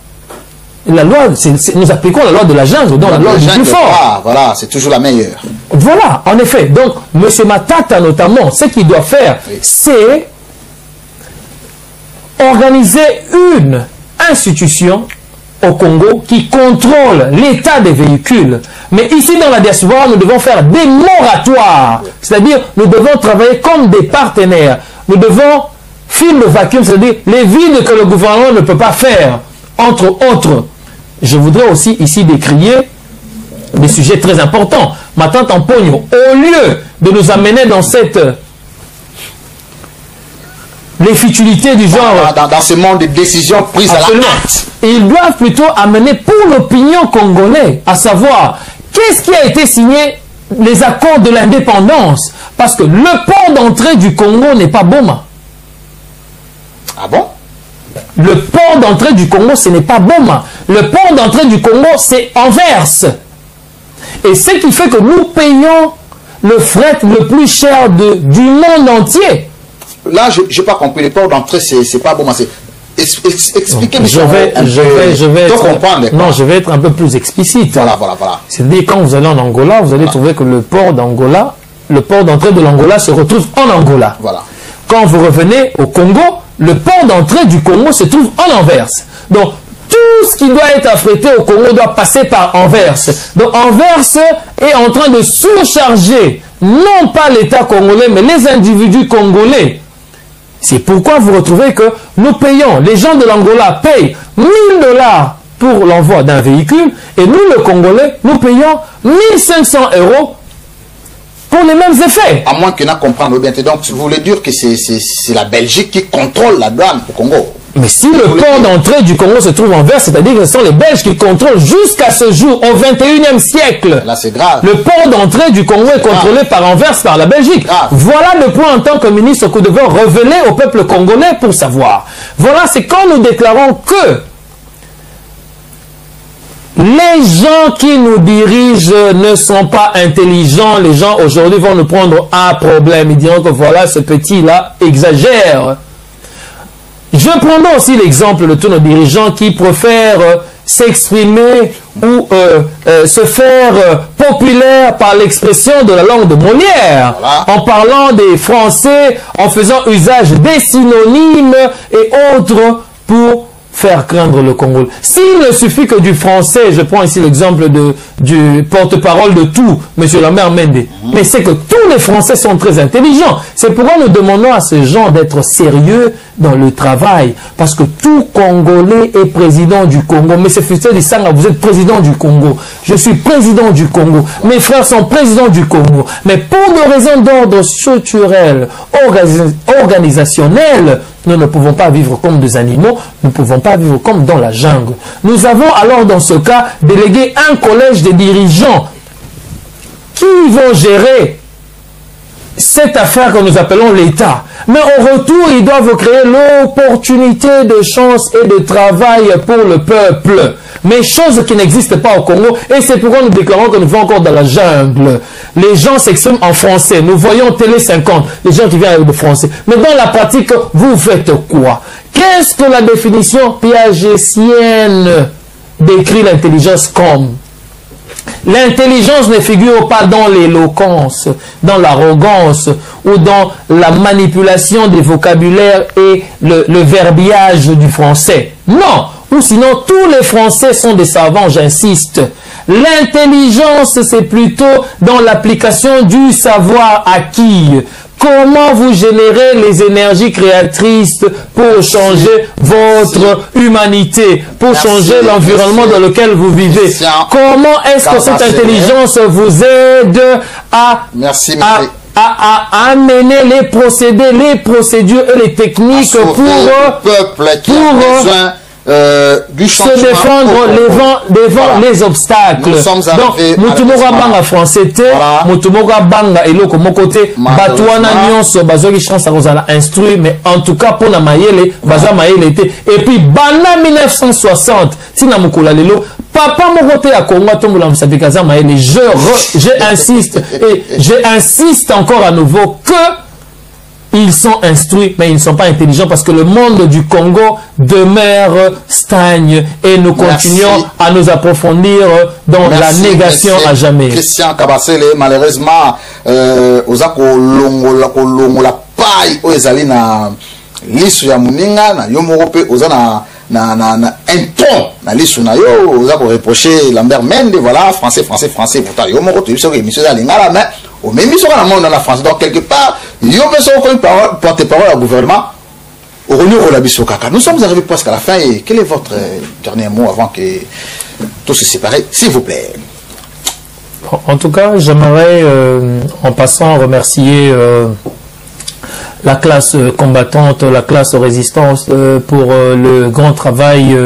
la loi, nous appliquons la loi de la jungle, donc la loi du plus fort. Voilà, c'est toujours la meilleure. Voilà, en effet. Donc, M. Matata notamment, ce qu'il doit faire, oui, c'est organiser une institution au Congo qui contrôle l'état des véhicules. Mais ici dans la diaspora, nous devons faire des moratoires. C'est-à-dire, nous devons travailler comme des partenaires. Nous devons filer le vacuum, c'est-à-dire les vides que le gouvernement ne peut pas faire. Entre autres, je voudrais aussi ici décrier des sujets très importants. Ma tante Ampogno, au lieu de nous amener dans cette les futilités du genre dans ce monde de décisions prises à la hâte, ils doivent plutôt amener pour l'opinion congolaise à savoir qu'est-ce qui a été signé, les accords de l'indépendance, parce que le port d'entrée du Congo n'est pas Boma. Ah bon? Le port d'entrée du Congo, ce n'est pas Boma. Le port d'entrée du Congo, c'est Anvers. Et ce qui fait que nous payons le fret le plus cher du monde entier. Là, je n'ai pas compris. Le port d'entrée, c'est pas Boma. Expliquez-moi. Je vais être un peu plus explicite. Voilà. C'est-à-dire, quand vous allez en Angola, vous allez trouver que le port d'Angola, le port d'entrée de l'Angola se retrouve en Angola. Voilà. Quand vous revenez au Congo, le port d'entrée du Congo se trouve en Anvers. Donc, tout ce qui doit être affrété au Congo doit passer par Anvers. Donc, Anvers est en train de surcharger, non pas l'État congolais, mais les individus congolais. C'est pourquoi vous retrouvez que nous payons, les gens de l'Angola payent 1 000 $ pour l'envoi d'un véhicule, et nous, le Congolais, nous payons 1 500 € pour les mêmes effets. À moins que nous comprenions bien. Donc, vous voulez dire que c'est la Belgique qui contrôle la douane au Congo? Mais si le port d'entrée du Congo se trouve en Anvers, c'est-à-dire que ce sont les Belges qui contrôlent jusqu'à ce jour, au XXIe siècle. Là, c'est grave. Le port d'entrée du Congo est contrôlé par Anvers, par la Belgique. Voilà le point en tant que ministre que nous devons révéler au peuple congolais pour savoir. Voilà, c'est quand nous déclarons que les gens qui nous dirigent ne sont pas intelligents. Les gens aujourd'hui vont nous prendre un problème. Ils diront que voilà, ce petit-là exagère. Je prendrai aussi l'exemple de tous nos dirigeants qui préfèrent s'exprimer ou se faire populaire par l'expression de la langue de Molière, en parlant des Français, en faisant usage des synonymes et autres pour faire craindre le Congo. S'il ne suffit que du français, je prends ici l'exemple du porte-parole de tout, M. Lambert Mende, mais c'est que tous les Français sont très intelligents. C'est pourquoi nous demandons à ces gens d'être sérieux dans le travail, parce que tout Congolais est président du Congo. Mais c'est Fustel Isanga, vous êtes président du Congo. Je suis président du Congo. Mes frères sont présidents du Congo. Mais pour des raisons d'ordre structurel, organisationnel, nous ne pouvons pas vivre comme des animaux, nous ne pouvons pas vivre comme dans la jungle. Nous avons alors dans ce cas délégué un collège de dirigeants qui vont gérer cette affaire que nous appelons l'État. Mais au retour, ils doivent créer l'opportunité de chance et de travail pour le peuple. Mais chose qui n'existe pas au Congo. Et c'est pourquoi nous déclarons que nous vivons encore dans la jungle. Les gens s'expriment en français. Nous voyons Télé 50, les gens qui viennent avec le français. Mais dans la pratique, vous faites quoi? Qu'est-ce que la définition piagétienne décrit l'intelligence comme? L'intelligence ne figure pas dans l'éloquence, dans l'arrogance ou dans la manipulation des vocabulaires et le verbiage du français. Non, ou sinon tous les Français sont des savants, j'insiste. L'intelligence, c'est plutôt dans l'application du savoir acquis. Comment vous générez les énergies créatrices pour changer votre humanité, pour changer l'environnement dans lequel vous vivez? Comment est-ce que cette intelligence vous aide à amener les procédés, les procédures et les techniques pour se défendre devant les obstacles. Donc, Moutoumora Banga français, Moutoumora Banga et l'autre côté, Batouana Nyonso, Bazogi chance à Rosala instruit, mais en tout cas, pour la Mayele, Baza Mayele était. Et puis, Bana 1960, Tina Moukoula Lelo, Papa Moroté à Congo, Tomboula Msabikaza Mayele, j'insiste encore à nouveau que ils sont instruits, mais ils ne sont pas intelligents parce que le monde du Congo demeure stagne et nous continuons à nous approfondir dans la négation à jamais. Christian Kabasele, malheureusement, Ozako Longo la paille, Ozali na lisu ya muninga, na yomorope, Ozana na un ton, na lisu na yo, Ozako reprocher Lambert Mende, voilà, français, pourtant yomorope, tu sais que monsieur Zalingala, mais au même ils sont dans le monde dans la France. Donc quelque part, ils ont besoin de porte-parole au gouvernement. Nous sommes arrivés presque à la fin. Et quel est votre dernier mot avant que tout se sépare, s'il vous plaît? En tout cas, j'aimerais en passant remercier la classe combattante, la classe résistance pour le grand travail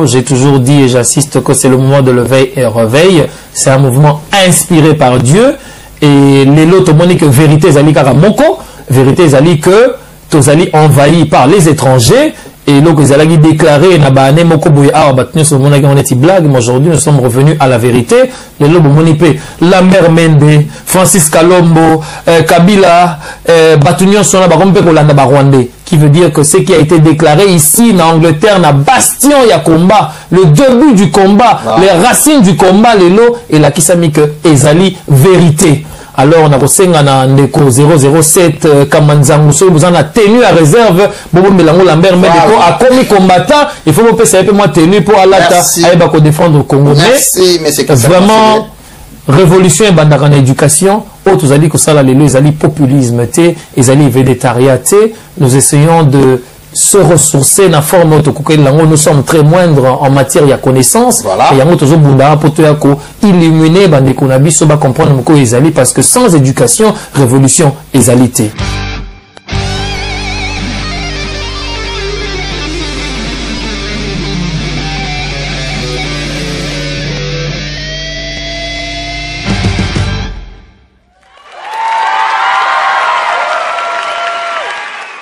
j'ai toujours dit et j'insiste que c'est le moment de l'éveil et réveil. C'est un mouvement inspiré par Dieu. Et les lots monique vérité zali karamoko, vérité zali que tous allés envahis par les étrangers. Et donc ils allaient déclarer nabane moko boye ah batnu sur mon blague. Mais aujourd'hui nous sommes revenus à la vérité. Les lots monipe Lambert Mende, Francis Kalombo, Kabila, Batunion sont là bakompe kolanda ba Rwandais. Qui veut dire que ce qui a été déclaré ici en Angleterre, na bastion ya combat, le début du combat, les racines du combat, les lots, et la kisami que ezali vérité. Alors on a resenga na ndeko 007 Kamanzangu so vous en a tenu à réserve bobo melango Lambert Mendeko a commis combattant, il faut me payer un peu moins tenu pour alata aiba ko défendre le Congo. Merci, mais c'est vraiment révolution et bandakana éducation. Autres allez que ça là les allez populisme té, les allez végétariat té. Nous essayons de se ressourcer dans la forme de nous sommes très moindres en matière de connaissance. Voilà. Et il illuminer bande konabi so ba comprendre ko ezali parce que sans éducation révolution ezalité.